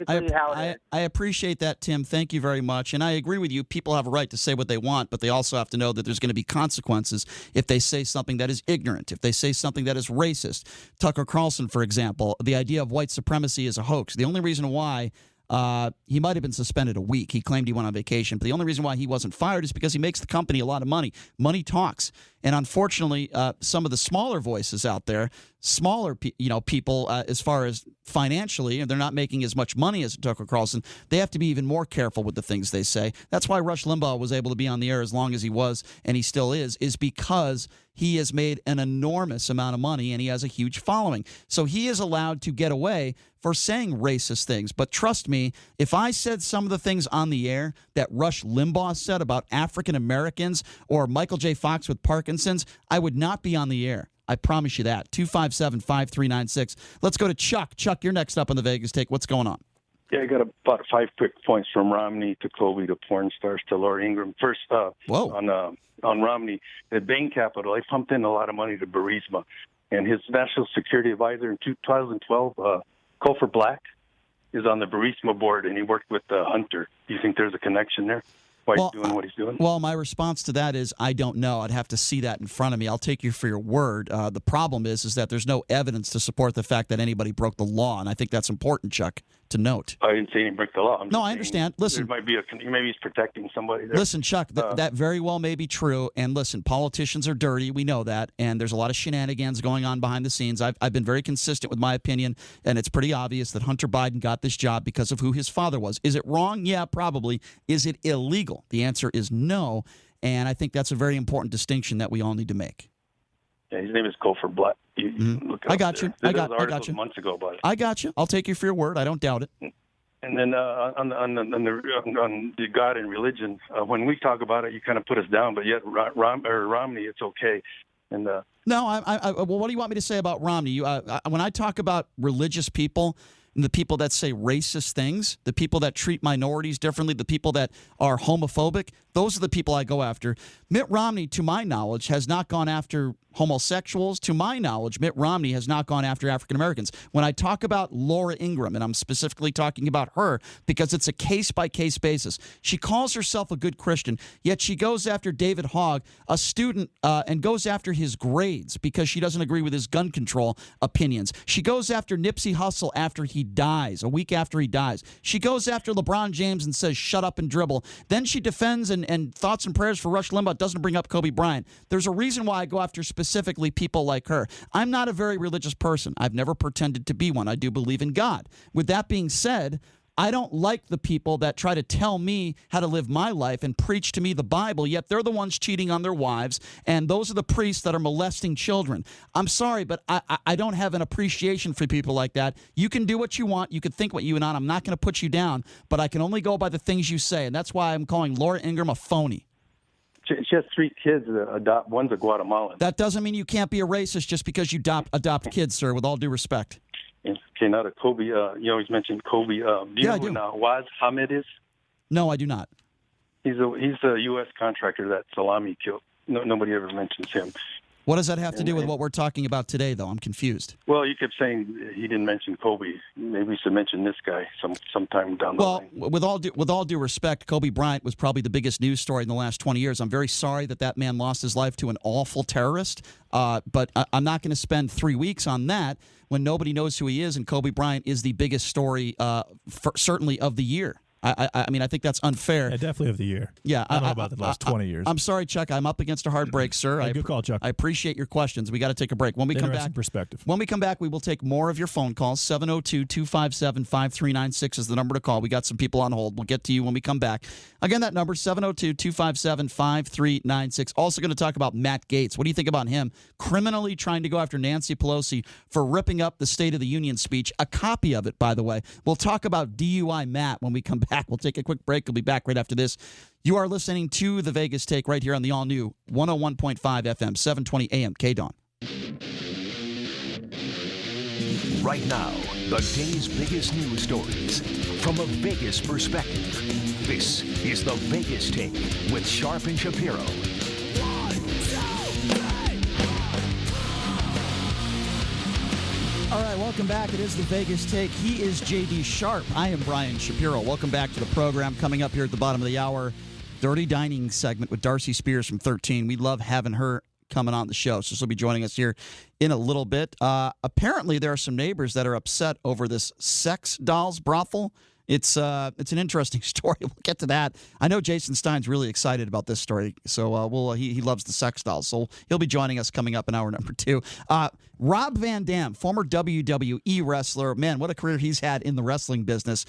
I appreciate that, Tim. Thank you very much. And I agree with you. People have a right to say what they want, but they also have to know that there's going to be consequences if they say something that is ignorant, if they say something that is racist. Tucker Carlson, for example, the idea of white supremacy is a hoax. The only reason why he might have been suspended a week. He claimed he went on vacation, but the only reason why he wasn't fired is because he makes the company a lot of money. Money talks. And unfortunately, some of the smaller voices out there, smaller people as far as financially, and they're not making as much money as Tucker Carlson, they have to be even more careful with the things they say. That's why Rush Limbaugh was able to be on the air as long as he was, and he still is because he has made an enormous amount of money and he has a huge following. So he is allowed to get away for saying racist things. But trust me, if I said some of the things on the air that Rush Limbaugh said about African Americans or Michael J. Fox with Parkinson's, I would not be on the air. I promise you that. 257-5396. Let's go to Chuck. Chuck, you're next up on the Vegas Take. What's going on? Yeah, I got about 5 quick points from Romney to Kobe to porn stars to Laura Ingraham. First, on Romney, at Bain Capital, they pumped in a lot of money to Burisma. And his national security advisor in 2012, Cofer Black, is on the Burisma board, and he worked with Hunter. Do you think there's a connection there? Why he's doing what he's doing? Well, my response to that is I don't know. I'd have to see that in front of me. I'll take you for your word. The problem is that there's no evidence to support the fact that anybody broke the law, and I think that's important, Chuck, to note. I didn't say he broke the law. I understand. Listen, there might be maybe he's protecting somebody there. Listen, Chuck, that very well may be true. And listen, politicians are dirty. We know that. And there's a lot of shenanigans going on behind the scenes. I've been very consistent with my opinion, and it's pretty obvious that Hunter Biden got this job because of who his father was. Is it wrong? Yeah, probably. Is it illegal? The answer is no. And I think that's a very important distinction that we all need to make. Yeah, his name is Cofer Black. I got you. I got you. Months ago about it. I got you. I'll take you for your word. I don't doubt it. And then on the God and religion, when we talk about it, you kind of put us down. But yet Romney, it's okay. And no, well, what do you want me to say about Romney? When I talk about religious people and the people that say racist things, the people that treat minorities differently, the people that are homophobic, those are the people I go after. Mitt Romney, to my knowledge, has not gone after homosexuals. To my knowledge, Mitt Romney has not gone after African Americans. When I talk about Laura Ingraham, and I'm specifically talking about her because it's a case-by-case basis, she calls herself a good Christian, yet she goes after David Hogg, a student, and goes after his grades because she doesn't agree with his gun control opinions. She goes after Nipsey Hussle after he dies, a week after he dies. She goes after LeBron James and says, shut up and dribble. Then she defends and thoughts and prayers for Rush Limbaugh, doesn't bring up Kobe Bryant. There's a reason why I go after specifically people like her. I'm not a very religious person. I've never pretended to be one. I do believe in God. With that being said, I don't like the people that try to tell me how to live my life and preach to me the Bible, yet they're the ones cheating on their wives, and those are the priests that are molesting children. I'm sorry, but I don't have an appreciation for people like that. You can do what you want. You can think what you want. I'm not going to put you down, but I can only go by the things you say, and that's why I'm calling Laura Ingraham a phony. She has 3 kids to adopt. One's a Guatemalan. That doesn't mean you can't be a racist just because you adopt kids, sir, with all due respect. Okay, now to Kobe, you always mentioned Kobe. Do you know who Nawaz Hamid is? No, I do not. He's a U.S. contractor that Salami killed. Nobody ever mentions him. What does that have to do with what we're talking about today, though? I'm confused. Well, you kept saying he didn't mention Kobe. Maybe we should mention this guy sometime down the line. Well, with all due respect, Kobe Bryant was probably the biggest news story in the last 20 years. I'm very sorry that man lost his life to an awful terrorist, but I'm not going to spend 3 weeks on that when nobody knows who he is, and Kobe Bryant is the biggest story, certainly of the year. I mean, I think that's unfair. Yeah, definitely of the year. Yeah, I don't know about the last 20 years. I'm sorry, Chuck. I'm up against a hard break, sir. Good call, Chuck. I appreciate your questions. We got to take a break. When we come back, perspective. When we come back, we will take more of your phone calls. 702-257-5396 is the number to call. We got some people on hold. We'll get to you when we come back. Again, that number 702-257-5396. Also going to talk about Matt Gaetz. What do you think about him criminally trying to go after Nancy Pelosi for ripping up the State of the Union speech? A copy of it, by the way. We'll talk about DUI Matt when we come back. We'll take a quick break. We'll be back right after this. You are listening to The Vegas Take right here on the all-new 101.5 FM, 720 AM, KDAWN. Right now, the day's biggest news stories from a Vegas perspective. This is The Vegas Take with Sharp and Shapiro. All right, welcome back. It is The Vegas Take. He is J.D. Sharp. I am Brian Shapiro. Welcome back to the program. Coming up here at the bottom of the hour, Dirty Dining segment with Darcy Spears from 13. We love having her coming on the show, so she'll be joining us here in a little bit. Apparently, there are some neighbors that are upset over this sex dolls brothel. It's an interesting story. We'll get to that. I know Jason Stein's really excited about this story, so he loves the sex dolls. So he'll be joining us coming up in hour number 2. Rob Van Dam, former WWE wrestler. Man, what a career he's had in the wrestling business.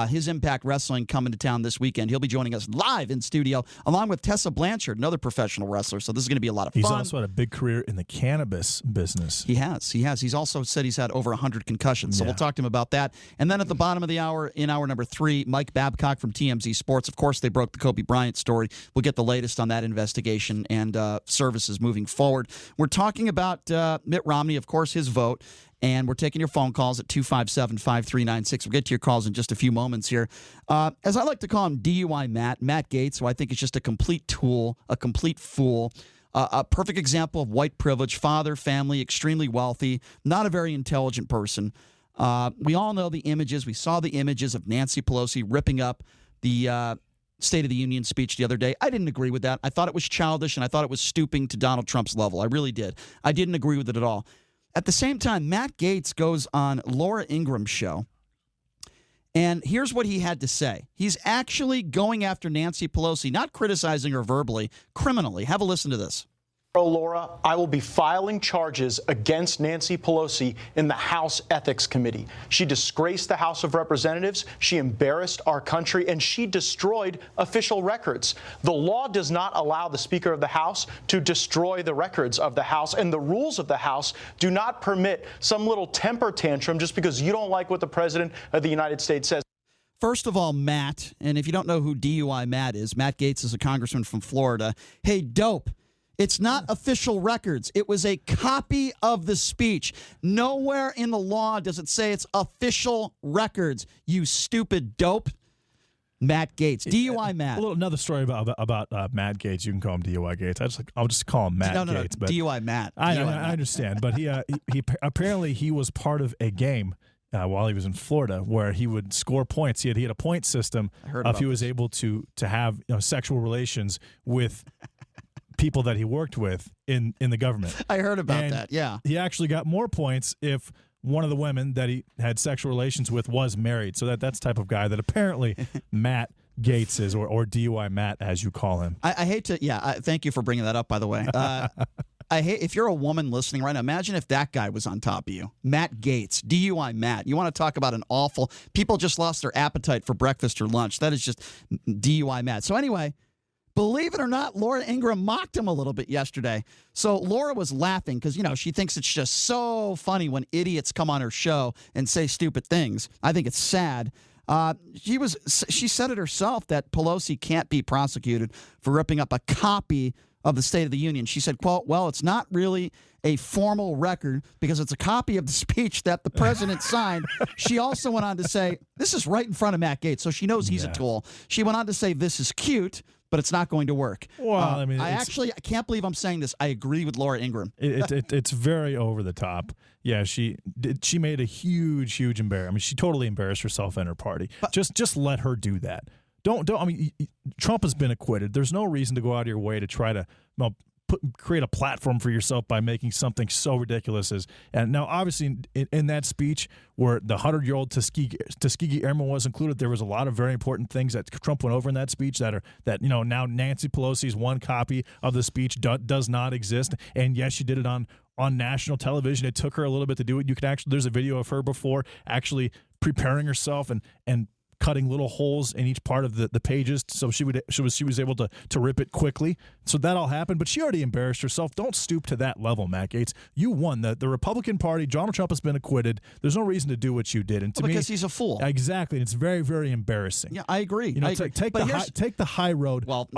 His Impact Wrestling coming to town this weekend. He'll be joining us live in studio, along with Tessa Blanchard, another professional wrestler. So this is going to be a lot of fun. He's also had a big career in the cannabis business. He has. He's also said he's had over 100 concussions. So we'll talk to him about that. And then at the bottom of the hour, in hour number 3, Mike Babcock from TMZ Sports. Of course, they broke the Kobe Bryant story. We'll get the latest on that investigation and services moving forward. We're talking about Mitt Romney, of course, his vote. And we're taking your phone calls at 257-5396. We'll get to your calls in just a few moments here. As I like to call him, DUI Matt Gaetz, who I think is just a complete tool, a complete fool. A perfect example of white privilege, father, family, extremely wealthy, not a very intelligent person. We all know the images. We saw the images of Nancy Pelosi ripping up the State of the Union speech the other day. I didn't agree with that. I thought it was childish, and I thought it was stooping to Donald Trump's level. I really did. I didn't agree with it at all. At the same time, Matt Gaetz goes on Laura Ingram's show, and here's what he had to say. He's actually going after Nancy Pelosi, not criticizing her verbally, criminally. Have a listen to this. Laura, I will be filing charges against Nancy Pelosi in the House Ethics Committee. She disgraced the House of Representatives, she embarrassed our country, and she destroyed official records. The law does not allow the Speaker of the House to destroy the records of the House, and the rules of the House do not permit some little temper tantrum just because you don't like what the President of the United States says. first of all, Matt, and if you don't know who DUI Matt is, Matt Gaetz is a congressman from Florida. Hey, dope. It's not official records. It was a copy of the speech. Nowhere in the law does it say it's official records, you stupid dope. Matt Gaetz, DUI Matt. Another story about Matt Gaetz. You can call him DUI Gaetz. I'll just call him Matt Gaetz. But DUI Matt. I understand, but he apparently he was part of a game while he was in Florida where he would score points. He had a point system if he was able to have sexual relations with people that he worked with in the government. I heard about that. Yeah, he actually got more points if one of the women that he had sexual relations with was married. So that's the type of guy that apparently Matt Gaetz is, or DUI Matt, as you call him. I hate to, thank you for bringing that up, by the way. I hate, if you're a woman listening right now, imagine if that guy was on top of you. Matt Gaetz, DUI Matt. You want to talk about an awful, people just lost their appetite for breakfast or lunch. That is just DUI Matt. So anyway, believe it or not, Laura Ingraham mocked him a little bit yesterday. So Laura was laughing because, she thinks it's just so funny when idiots come on her show and say stupid things. I think it's sad. She said it herself that Pelosi can't be prosecuted for ripping up a copy of the State of the Union. She said, quote, well, it's not really a formal record because it's a copy of the speech that the president signed. She also went on to say, this is right in front of Matt Gaetz, so she knows he's a tool. She went on to say, this is cute, but it's not going to work. Well, I can't believe I'm saying this. I agree with Laura Ingraham. It's very over the top. Yeah, she made a huge embarrassment. I mean, she totally embarrassed herself and her party. But just let her do that. Don't. I mean, Trump has been acquitted. There's no reason to go out of your way to try to create a platform for yourself by making something so ridiculous as. And now, obviously, in that speech where the 100-year-old Tuskegee Airman was included, there was a lot of very important things that Trump went over in that speech that now Nancy Pelosi's one copy of the speech does not exist. And yes, she did it on national television. It took her a little bit to do it. You could there's a video of her before actually preparing herself and cutting little holes in each part of the pages, so she was able to rip it quickly. So that all happened, but she already embarrassed herself. Don't stoop to that level, Matt Gaetz. You won. The Republican Party, Donald Trump has been acquitted. There's no reason to do what you did, and to me, because he's a fool. Exactly, and it's very, very embarrassing. Yeah, I agree. Take the high road. Well,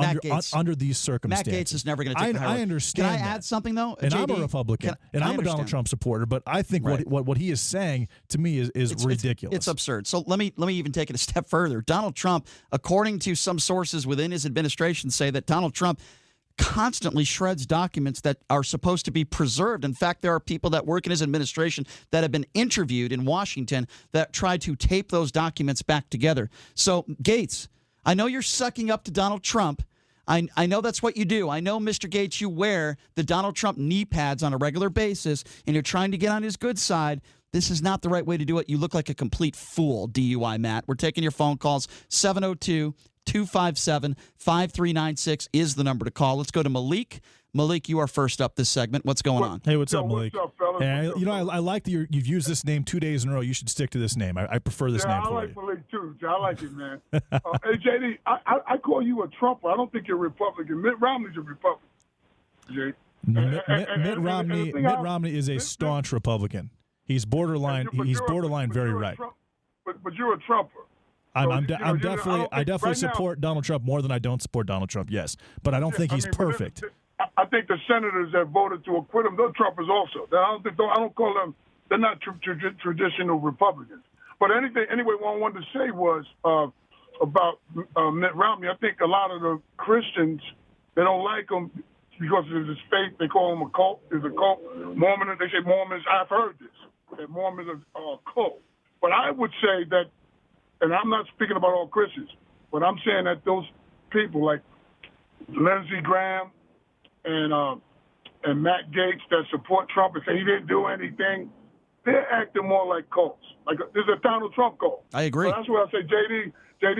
under these circumstances. Matt Gaetz is never going to take the high road. I understand. Can I add something though? And JD, I'm a Republican, and I'm a Donald Trump supporter, but I think what he is saying to me is ridiculous. It's absurd. So let me even take it a step further. Donald Trump, according to some sources within his administration, say that Donald Trump constantly shreds documents that are supposed to be preserved. In fact, there are people that work in his administration that have been interviewed in Washington that try to tape those documents back together. So, Gaetz, I know you're sucking up to Donald Trump. I know that's what you do. I know, Mr. Gaetz, you wear the Donald Trump knee pads on a regular basis, and you're trying to get on his good side. This is not the right way to do it. You look like a complete fool, DUI Matt. We're taking your phone calls. 702-257-5396 is the number to call. Let's go to Malik. Malik, you are first up this segment. What's going on? Hey, what's up, Malik? What's up, fellas? Hey, I like that you've used this name 2 days in a row. You should stick to this name. I prefer this name for you. I like Malik, too. I like it, man. Hey, JD, I call you a Trumper. I don't think you're a Republican. Mitt Romney's a Republican, Jay. Mitt Romney is a staunch Republican. He's borderline. He's borderline very right. But you're a Trumper. I definitely support Donald Trump more than I don't support Donald Trump. Yes, but I don't think he's perfect. I think the senators that voted to acquit him, they're Trumpers also. I don't call them. They're not traditional Republicans. But anyway, what I wanted to say was about Mitt Romney. I think a lot of the Christians, they don't like him because of his faith. They call him a cult. There's a cult. Mormons. They say Mormons. I've heard this. That Mormons are a cult. But I would say that, and I'm not speaking about all Christians, but I'm saying that those people like Lindsey Graham and Matt Gaetz that support Trump and say he didn't do anything, they're acting more like cults. Like there's a Donald Trump cult. I agree. So that's why I say, JD,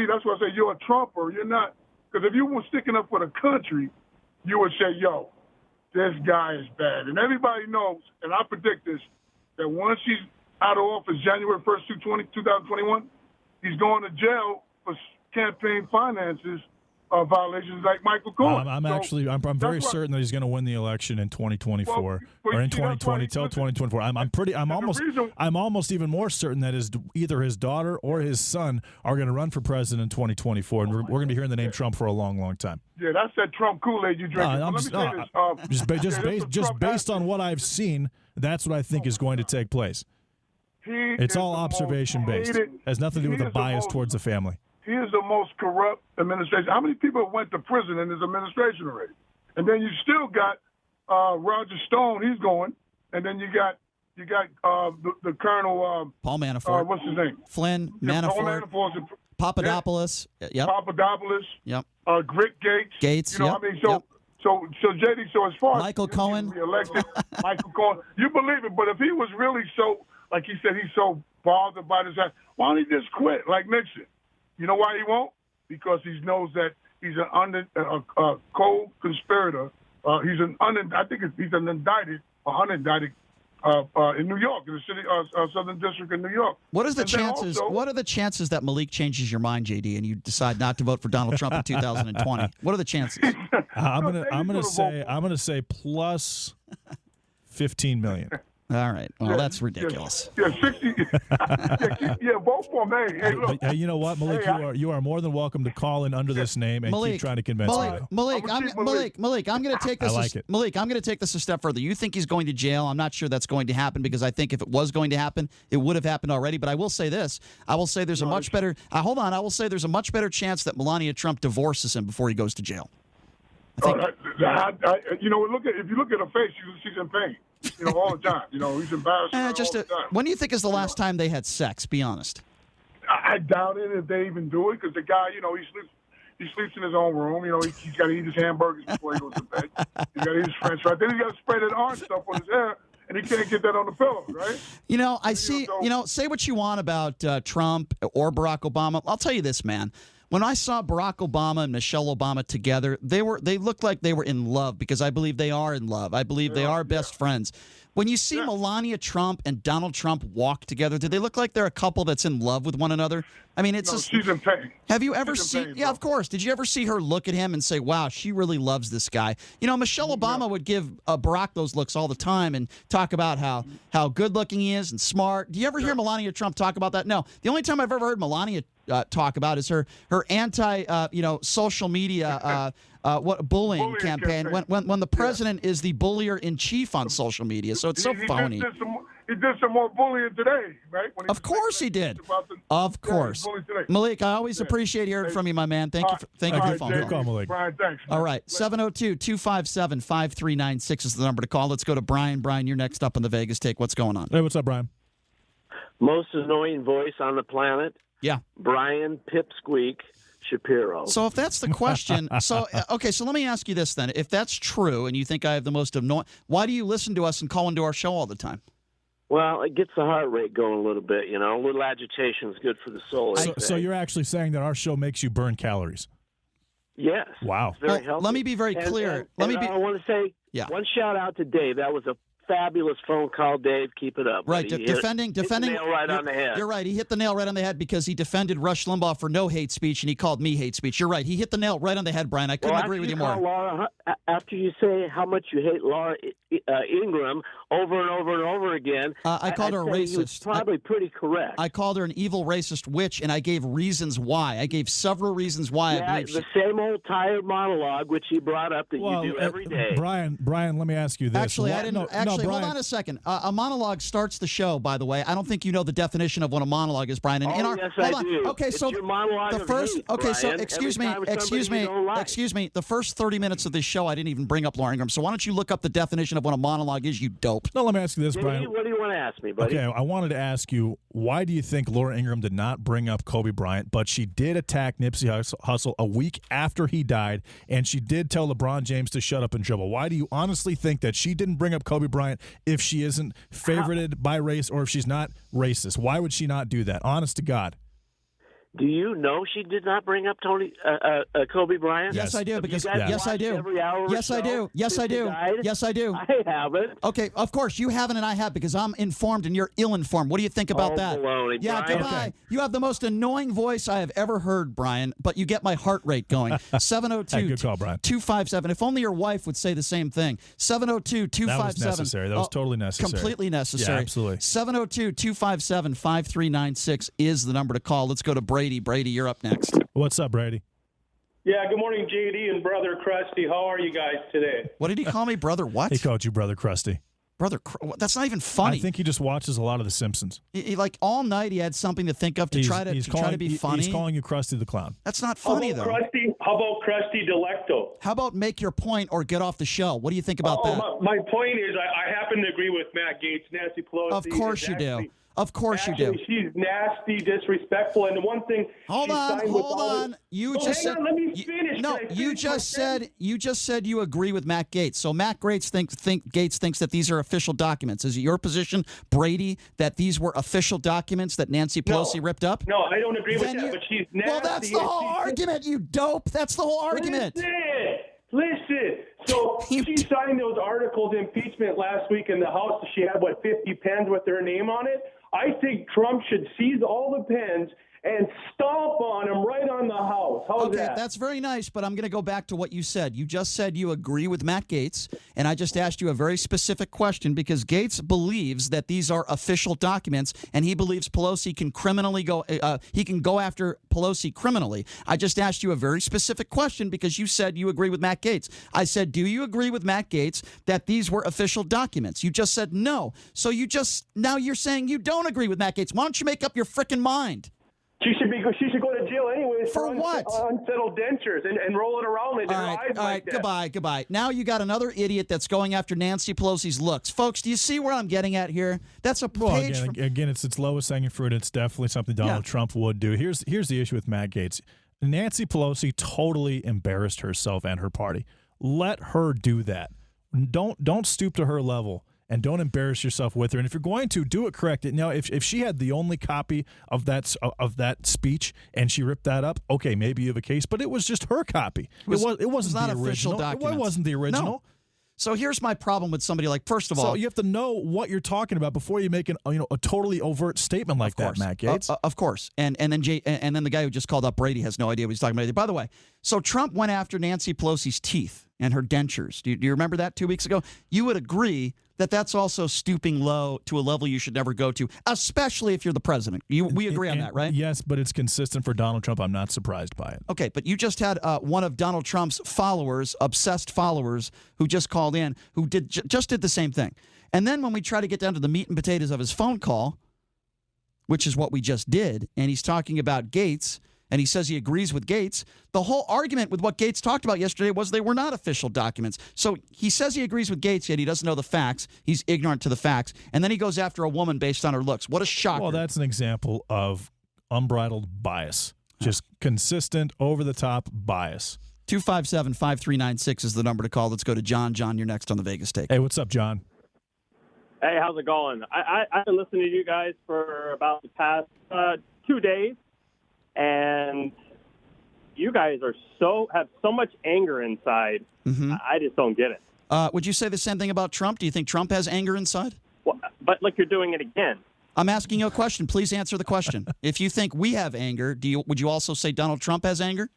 that's why I say you're a Trumper. You're not, because if you were sticking up for the country, you would say, yo, this guy is bad. And everybody knows, and I predict this, that once he's out of office January 1st, 2021, he's going to jail for campaign finances violations like Michael Cohen. I'm very certain that he's going to win the election in 2024 or in 2020 till 2024. I'm almost even more certain that either his daughter or his son are going to run for president in 2024, and we're going to be hearing the name Trump for a long, long time. Yeah, that's that Trump Kool-Aid you drink. Just based on what I've seen, that's what I think is going to take place. It's all observation based. Has nothing to do with a bias towards the family. He is the most corrupt administration. How many people went to prison in his administration already? And then you still got Roger Stone. He's going. And then you got the Colonel Paul Manafort. What's his name? Flynn Manafort. Paul Manafort. Papadopoulos. Yep. Papadopoulos. Yep. Rick Gates. Gates. You know what I mean? So JD. So as far Michael as Cohen. Elected, Michael Cohen. You believe it? But if he was really so, like he said, he's so bothered by this, why don't he just quit like Nixon? You know why he won't? Because he knows that he's a co-conspirator. He's an unindicted in New York, in the city, Southern District in New York. What are the chances? What are the chances that Malik changes your mind, JD, and you decide not to vote for Donald Trump in 2020? What are the chances? I'm gonna say plus 15 million. All right. Well, that's ridiculous. Yeah, 60. Vote for me. Hey, look. Hey, you know what, Malik? You are more than welcome to call in under this name and keep trying to convince me. Malik, I'm going to take this. Malik, I'm going to take this a step further. You think he's going to jail? I'm not sure that's going to happen because I think if it was going to happen, it would have happened already. But I will say this: I will say there's a much better. Hold on. I will say there's a much better chance that Melania Trump divorces him before he goes to jail. If you look at her face, she's in pain. All the time. He's embarrassed all the time. When do you think is the last time they had sex? Be honest. I doubt it if they even do it because the guy, he sleeps in his own room. He's got to eat his hamburgers before he goes to bed. He's got to eat his French fries. Then he's got to spray that orange stuff on his hair, and he can't get that on the pillow, right? Say what you want about Trump or Barack Obama. I'll tell you this, man. When I saw Barack Obama and Michelle Obama together, they looked like they were in love because I believe they are in love. I believe they are best friends. When you see Melania Trump and Donald Trump walk together, do they look like they're a couple that's in love with one another? I mean, she's in pain. Have you ever seen? Yeah, of course. Did you ever see her look at him and say, "Wow, she really loves this guy"? Michelle Obama would give Barack those looks all the time and talk about how good looking he is and smart. Do you ever hear Melania Trump talk about that? No. The only time I've ever heard Melania talk about is her anti social media bullying campaign when the president is the bullier in chief on social media. So it's so phony. He did some more bullying today, right? Of course he did. Of course. Malik, I always appreciate hearing from you, my man. Thank you for your phone call. Call, Malik. Brian, thanks. All right. 702-257-5396 is the number to call. Let's go to Brian. Brian, you're next up on the Vegas Take. What's going on? Hey, what's up, Brian? Most annoying voice on the planet. Yeah. Brian Pipsqueak Shapiro. So if that's the question, so let me ask you this then. If that's true and you think I have the most annoying, why do you listen to us and call into our show all the time? Well, it gets the heart rate going a little bit, A little agitation is good for the soul. So you're actually saying that our show makes you burn calories? Yes. Wow. It's very healthy. Let me be very clear. I want to say one shout out to Dave. That was a fabulous phone call, Dave. Keep it up. Right, defending the nail right on the head. You're right. He hit the nail right on the head because he defended Rush Limbaugh for no hate speech, and he called me hate speech. You're right. He hit the nail right on the head, Brian. I couldn't agree with you more. Laura, after you say how much you hate Laura Ingraham over and over and over again, I called her a racist. He was probably pretty correct. I called her an evil racist witch, and I gave reasons why. I gave several reasons why. Yeah, I believe the same old tired monologue which he brought up that you do every day. Brian, let me ask you this. Actually, I didn't. Hold on a second. A monologue starts the show. By the way, I don't think you know the definition of what a monologue is, Brian. And yes, I do. Okay, it's so your monologue the first. Hate, okay, so Brian. excuse me. The first 30 minutes of this show, I didn't even bring up Laura Ingraham. So why don't you look up the definition of what a monologue is? You dope. No, let me ask you this, Brian. What do you want to ask me, buddy? Okay, I wanted to ask you, why do you think Laura Ingraham did not bring up Kobe Bryant, but she did attack Nipsey Hussle a week after he died, and she did tell LeBron James to shut up and dribble? Why do you honestly think that she didn't bring up Kobe Bryant if she isn't favorited by race or if she's not racist? Why would she not do that? Honest to God. Do you know she did not bring up Kobe Bryant? Yes, I do. Because yes, I do. Yes, I do. Yes, I do. Yes, I do. I haven't. Okay, of course you haven't, and I have because I'm informed and you're ill-informed. What do you think about that? Baloney, yeah, Brian. goodbye. Okay. You have the most annoying voice I have ever heard, Brian. But you get my heart rate going. 702. Hey, good call, Brian. 257. If only your wife would say the same thing. 702-257. That was necessary. That was totally necessary. Completely necessary. Yeah, absolutely. 702-257-5396 is the number to call. Let's go to Brady. Brady, you're up next. What's up, Brady? Yeah, good morning, JD and Brother Krusty. How are you guys today? What did he call me, Brother what? He called you Brother Krusty. Brother, that's not even funny. I think he just watches a lot of The Simpsons. He like all night he had something to think of to try to be funny. He's calling you Krusty the Clown. That's not funny, though. How about Krusty Delecto? How about make your point or get off the show? What do you think about that? My point is I happen to agree with Matt Gaetz. Nancy Pelosi. Of course you do. Of course you do. She's nasty, disrespectful, and the one thing. Hold on. You just said. Let me finish. No, you just said you agree with Matt Gaetz. So Matt Gaetz thinks that these are official documents. Is it your position, Brady, that these were official documents that Nancy Pelosi ripped up? No, I don't agree with that. But she's nasty. Well, that's the whole argument, you dope. That's the whole argument. Listen. So she signed those articles of impeachment last week in the House. She had, 50 pens with her name on it? I think Trump should seize all the pens and stomp on them right on the House. How's that? Okay, that's very nice, but I'm going to go back to what you said. You just said you agree with Matt Gaetz, and I just asked you a very specific question because Gaetz believes that these are official documents, and he believes Pelosi can he can go after Pelosi criminally. I just asked you a very specific question because you said you agree with Matt Gaetz. I said, do you agree with Matt Gaetz that these were official documents? You just said no. So now you're saying you don't agree with Matt Gaetz. Why don't you make up your frickin' mind? She should go to jail anyways for what? Unsettled dentures and roll it around in her eyes like that. Goodbye. Now you got another idiot that's going after Nancy Pelosi's looks. Folks, do you see where I'm getting at here? That's a page. Again, it's its lowest hanging fruit. It's definitely something Donald Trump would do. Here's the issue with Matt Gaetz. Nancy Pelosi totally embarrassed herself and her party. Let her do that. Don't stoop to her level. And don't embarrass yourself with her. And if you're going to do it, correct it. Now, if she had the only copy of that speech and she ripped that up, okay, maybe you have a case. But it was just her copy. It wasn't not the official original. Documents. It wasn't the original. No. So here's my problem with somebody like. First of all, so you have to know what you're talking about before you make a totally overt statement like that, Matt Gaetz. Of course, and then the guy who just called up Brady has no idea what he's talking about. By the way, so Trump went after Nancy Pelosi's teeth and her dentures. Do you remember that 2 weeks ago? You would agree that that's also stooping low to a level you should never go to, especially if you're the president. We agree on that, right? Yes, but it's consistent for Donald Trump. I'm not surprised by it. Okay, but you just had one of Donald Trump's followers, obsessed followers, who just called in, who just did the same thing. And then when we try to get down to the meat and potatoes of his phone call, which is what we just did, and he's talking about Gaetz, and he says he agrees with Gaetz. The whole argument with what Gaetz talked about yesterday was they were not official documents. So he says he agrees with Gaetz, yet he doesn't know the facts. He's ignorant to the facts. And then he goes after a woman based on her looks. What a shocker. Well, that's an example of unbridled bias. Just consistent, over-the-top bias. 257-5396 is the number to call. Let's go to John. John, you're next on the Vegas Take. Hey, what's up, John? Hey, how's it going? I've been listening to you guys for about the past 2 days. And you guys have so much anger inside. Mm-hmm. I just don't get it. Would you say the same thing about Trump? Do you think Trump has anger inside? Well, but look, you're doing it again. I'm asking you a question. Please answer the question. If you think we have anger, would you also say Donald Trump has anger?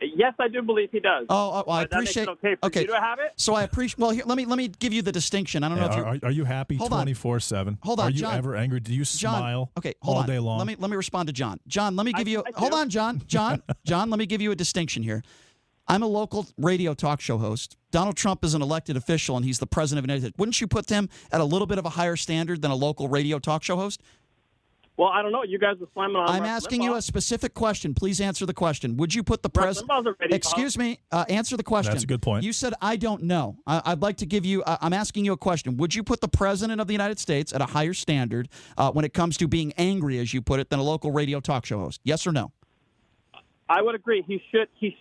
Yes, I do believe he does. Oh, well, I appreciate. That makes it okay for you to have it. So I appreciate. Well, here, let me give you the distinction. I don't know if are you happy 24/7? Hold on, Are you John. ever angry? Do you smile? All day long? Let me respond to John. John, let me give you. Hold on, John. John. Let me give you a distinction here. I'm a local radio talk show host. Donald Trump is an elected official, and he's the president of the United States. Wouldn't you put him at a little bit of a higher standard than a local radio talk show host? Well, I don't know. You guys are slamming on. I'm asking you a specific question. Please answer the question. Would you put the president? Excuse me. Answer the question. That's a good point. You said I don't know. I'd like to give you. I'm asking you a question. Would you put the president of the United States at a higher standard when it comes to being angry, as you put it, than a local radio talk show host? Yes or no? I would agree. He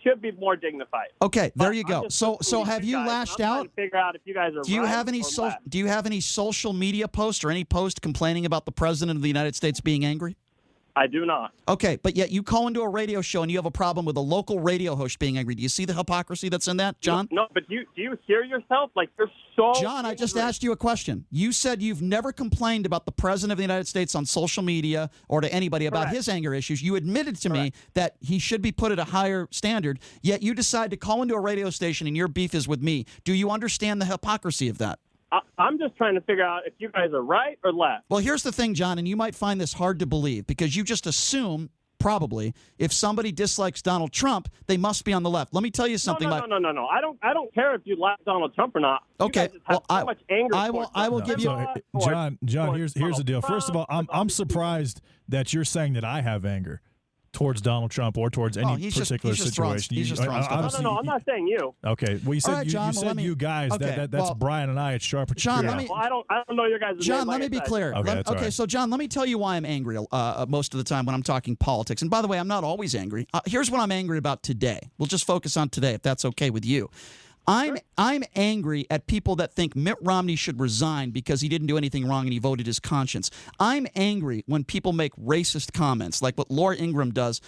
should be more dignified. Okay, there you go. So have you lashed out? Figure out if you guys are. Do you have any social media post or any post complaining about the president of the United States being angry? I do not. Okay, but yet you call into a radio show and you have a problem with a local radio host being angry. Do you see the hypocrisy that's in that, John? No, but do you hear yourself? Like, you're so John, I just asked you a question. You said you've never complained about the President of the United States on social media or to anybody about his anger issues. You admitted to me that he should be put at a higher standard, yet you decide to call into a radio station and your beef is with me. Do you understand the hypocrisy of that? I'm just trying to figure out if you guys are right or left. Well, here's the thing, John, and you might find this hard to believe because you just assume, probably, if somebody dislikes Donald Trump, they must be on the left. Let me tell you something. No. I don't care if you like Donald Trump or not. Okay. You guys just have so much anger. I will give you. John. Here's the deal. First of all, I'm surprised that you're saying that I have anger towards Donald Trump or towards any particular situation. He's just throwing stuff. No, I'm not saying you. Okay. Well, you said right, John, you guys. Okay, That's Brian and I at Sharp. John, I don't know your guys' John, name, let me be clear. Okay, so John, let me tell you why I'm angry most of the time when I'm talking politics. And by the way, I'm not always angry. Here's what I'm angry about today. We'll just focus on today, if that's okay with you. I'm angry at people that think Mitt Romney should resign because he didn't do anything wrong and he voted his conscience. I'm angry when people make racist comments like what Laura Ingraham does.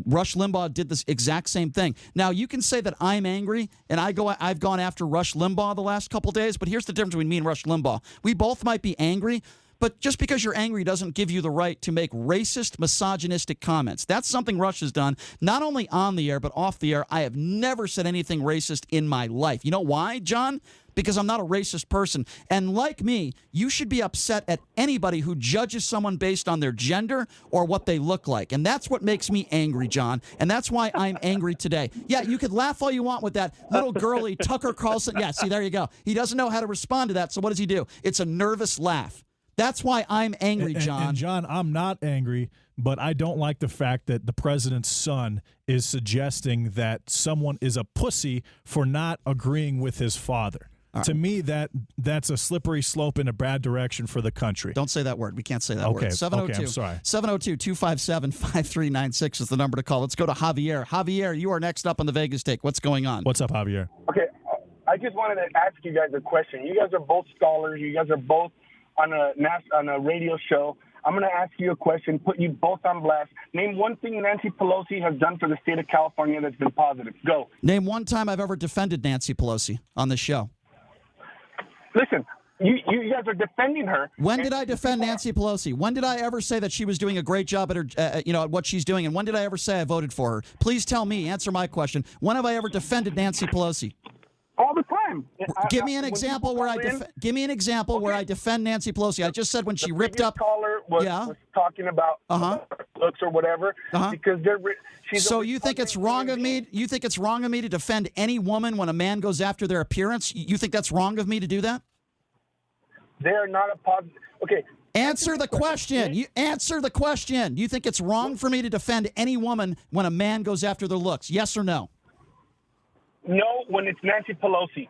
Rush Limbaugh did this exact same thing. Now, you can say that I'm angry, and I've gone after Rush Limbaugh the last couple days, but here's the difference between me and Rush Limbaugh. We both might be angry, but just because you're angry doesn't give you the right to make racist, misogynistic comments. That's something Rush has done, not only on the air, but off the air. I have never said anything racist in my life. You know why, John? Because I'm not a racist person. And like me, you should be upset at anybody who judges someone based on their gender or what they look like. And that's what makes me angry, John. And that's why I'm angry today. Yeah, you could laugh all you want with that little girly Tucker Carlson. Yeah, see, there you go. He doesn't know how to respond to that, so what does he do? It's a nervous laugh. That's why I'm angry, John. And John, I'm not angry, but I don't like the fact that the president's son is suggesting that someone is a pussy for not agreeing with his father. To me, that's a slippery slope in a bad direction for the country. Don't say that word. We can't say that word. 702, okay, I'm sorry. 702-257-5396 is the number to call. Let's go to Javier. Javier, you are next up on the Vegas Take. What's going on? What's up, Javier? Okay, I just wanted to ask you guys a question. You guys are both scholars. You guys are both on a radio show. I'm going to ask you a question, put you both on blast. Name one thing Nancy Pelosi has done for the state of California that's been positive. Go. Name one time I've ever defended Nancy Pelosi on this show. Listen, you guys are defending her. When did I defend Nancy Pelosi? When did I ever say that she was doing a great job at her, at what she's doing? And when did I ever say I voted for her? Please tell me. Answer my question. When have I ever defended Nancy Pelosi? All the time. Give me an example where I defend Nancy Pelosi. I just said when she ripped up. Caller was talking about looks or whatever because they're. So you think it's wrong of me? You think it's wrong of me to defend any woman when a man goes after their appearance? You think that's wrong of me to do that? They are not a positive. Okay. Answer the question. You answer the question. Do you think it's wrong for me to defend any woman when a man goes after their looks? Yes or no? No, when it's Nancy Pelosi.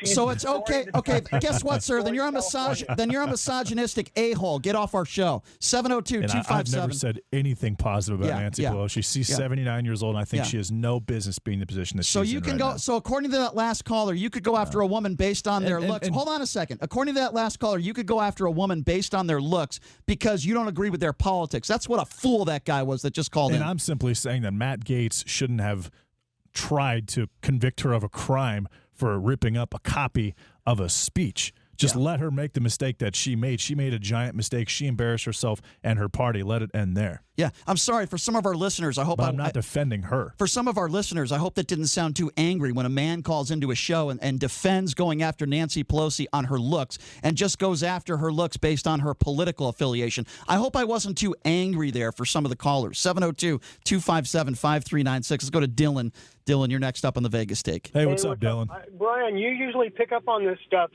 So it's okay. Okay, guess what, sir? Then you're a misogynistic a-hole. Get off our show. 702-257. I've never said anything positive about Nancy Pelosi. She's 79 years old, and I think she has no business being in the position that she's in right now. So according to that last caller, you could go after a woman based on their looks. Hold on a second. According to that last caller, you could go after a woman based on their looks because you don't agree with their politics. That's what a fool that guy was that just called in. And I'm simply saying that Matt Gaetz shouldn't have tried to convict her of a crime for ripping up a copy of a speech. Just let her make the mistake that she made. She made a giant mistake. She embarrassed herself and her party. Let it end there. Yeah, I'm sorry. For some of our listeners, I hope I'm not defending her. For some of our listeners, I hope that didn't sound too angry when a man calls into a show and defends going after Nancy Pelosi on her looks and just goes after her looks based on her political affiliation. I hope I wasn't too angry there for some of the callers. 702-257-5396. Let's go to Dylan. Dylan, you're next up on the Vegas Take. Hey, what's up, Dylan? Brian, you usually pick up on this stuff.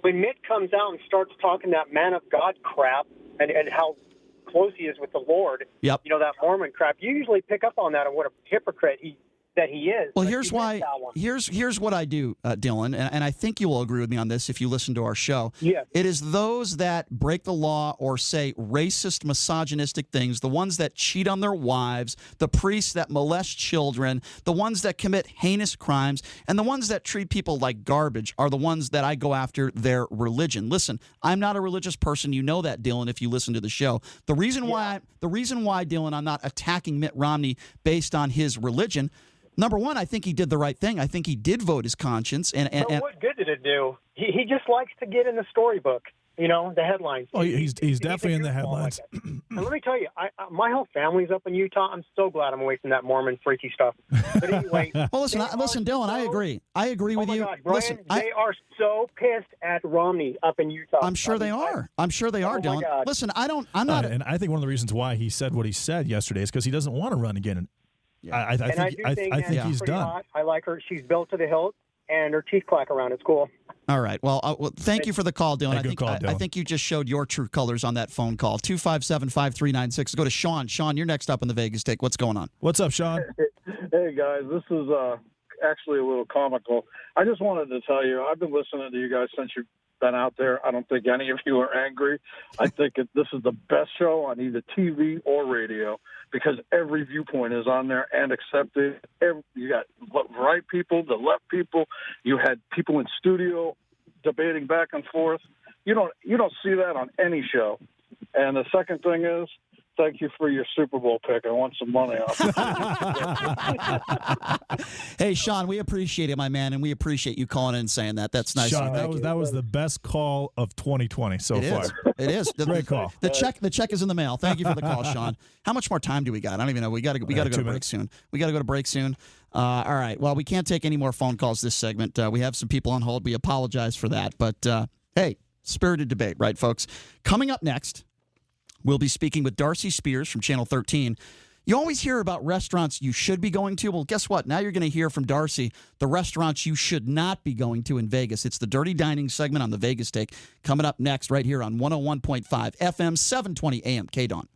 When Mitt comes out and starts talking that man of God crap and how close he is with the Lord, that Mormon crap, you usually pick up on that and what a hypocrite he that he is. Well, But here's you missed why. that one. Here's what I do, Dylan, and I think you will agree with me on this if you listen to our show. Yeah. It is those that break the law or say racist, misogynistic things, the ones that cheat on their wives, the priests that molest children, the ones that commit heinous crimes, and the ones that treat people like garbage are the ones that I go after their religion. Listen, I'm not a religious person. You know that, Dylan, if you listen to the show. The reason why, Dylan, I'm not attacking Mitt Romney based on his religion. Number one, I think he did the right thing. I think he did vote his conscience. And what good did it do? He just likes to get in the storybook, the headlines. Oh, he's definitely in the headlines. Like and let me tell you, my whole family's up in Utah. I'm so glad I'm away from that Mormon freaky stuff. But anyway. Well, listen, Dylan, I agree. I agree with you. God, Brian, listen, they are so pissed at Romney up in Utah. I'm sure they are. I'm sure they are, Dylan. God. Listen, I'm not. And I think one of the reasons why he said what he said yesterday is because he doesn't want to run again. I think he's done. Hot. I like her. She's built to the hilt, and her teeth clack around. It's cool. All right. Well, thank you for the call, Dylan. Dylan. I think you just showed your true colors on that phone call. 257-5396. Go to Sean. Sean, you're next up in the Vegas Take. What's going on? What's up, Sean? Hey, guys. This is actually a little comical. I just wanted to tell you, I've been listening to you guys since you've been out there. I don't think any of you are angry. I think this is the best show on either TV or radio because every viewpoint is on there and accepted. You got right people, the left people. You had people in studio debating back and forth. You don't see that on any show. And the second thing is, thank you for your Super Bowl pick. I want some money off. Hey, Sean, we appreciate it, my man, and we appreciate you calling in and saying that. That's nice. Sean, that was the best call of 2020 so far. It is. Great call. The check is in the mail. Thank you for the call, Sean. How much more time do we got? I don't even know. We got to go to break soon. We got to go to break soon. All right. Well, we can't take any more phone calls this segment. We have some people on hold. We apologize for that. But, hey, spirited debate, right, folks? Coming up next, we'll be speaking with Darcy Spears from Channel 13. You always hear about restaurants you should be going to. Well, guess what? Now you're going to hear from Darcy the restaurants you should not be going to in Vegas. It's the Dirty Dining segment on the Vegas Take coming up next right here on 101.5 FM, 720 AM, KDAWN.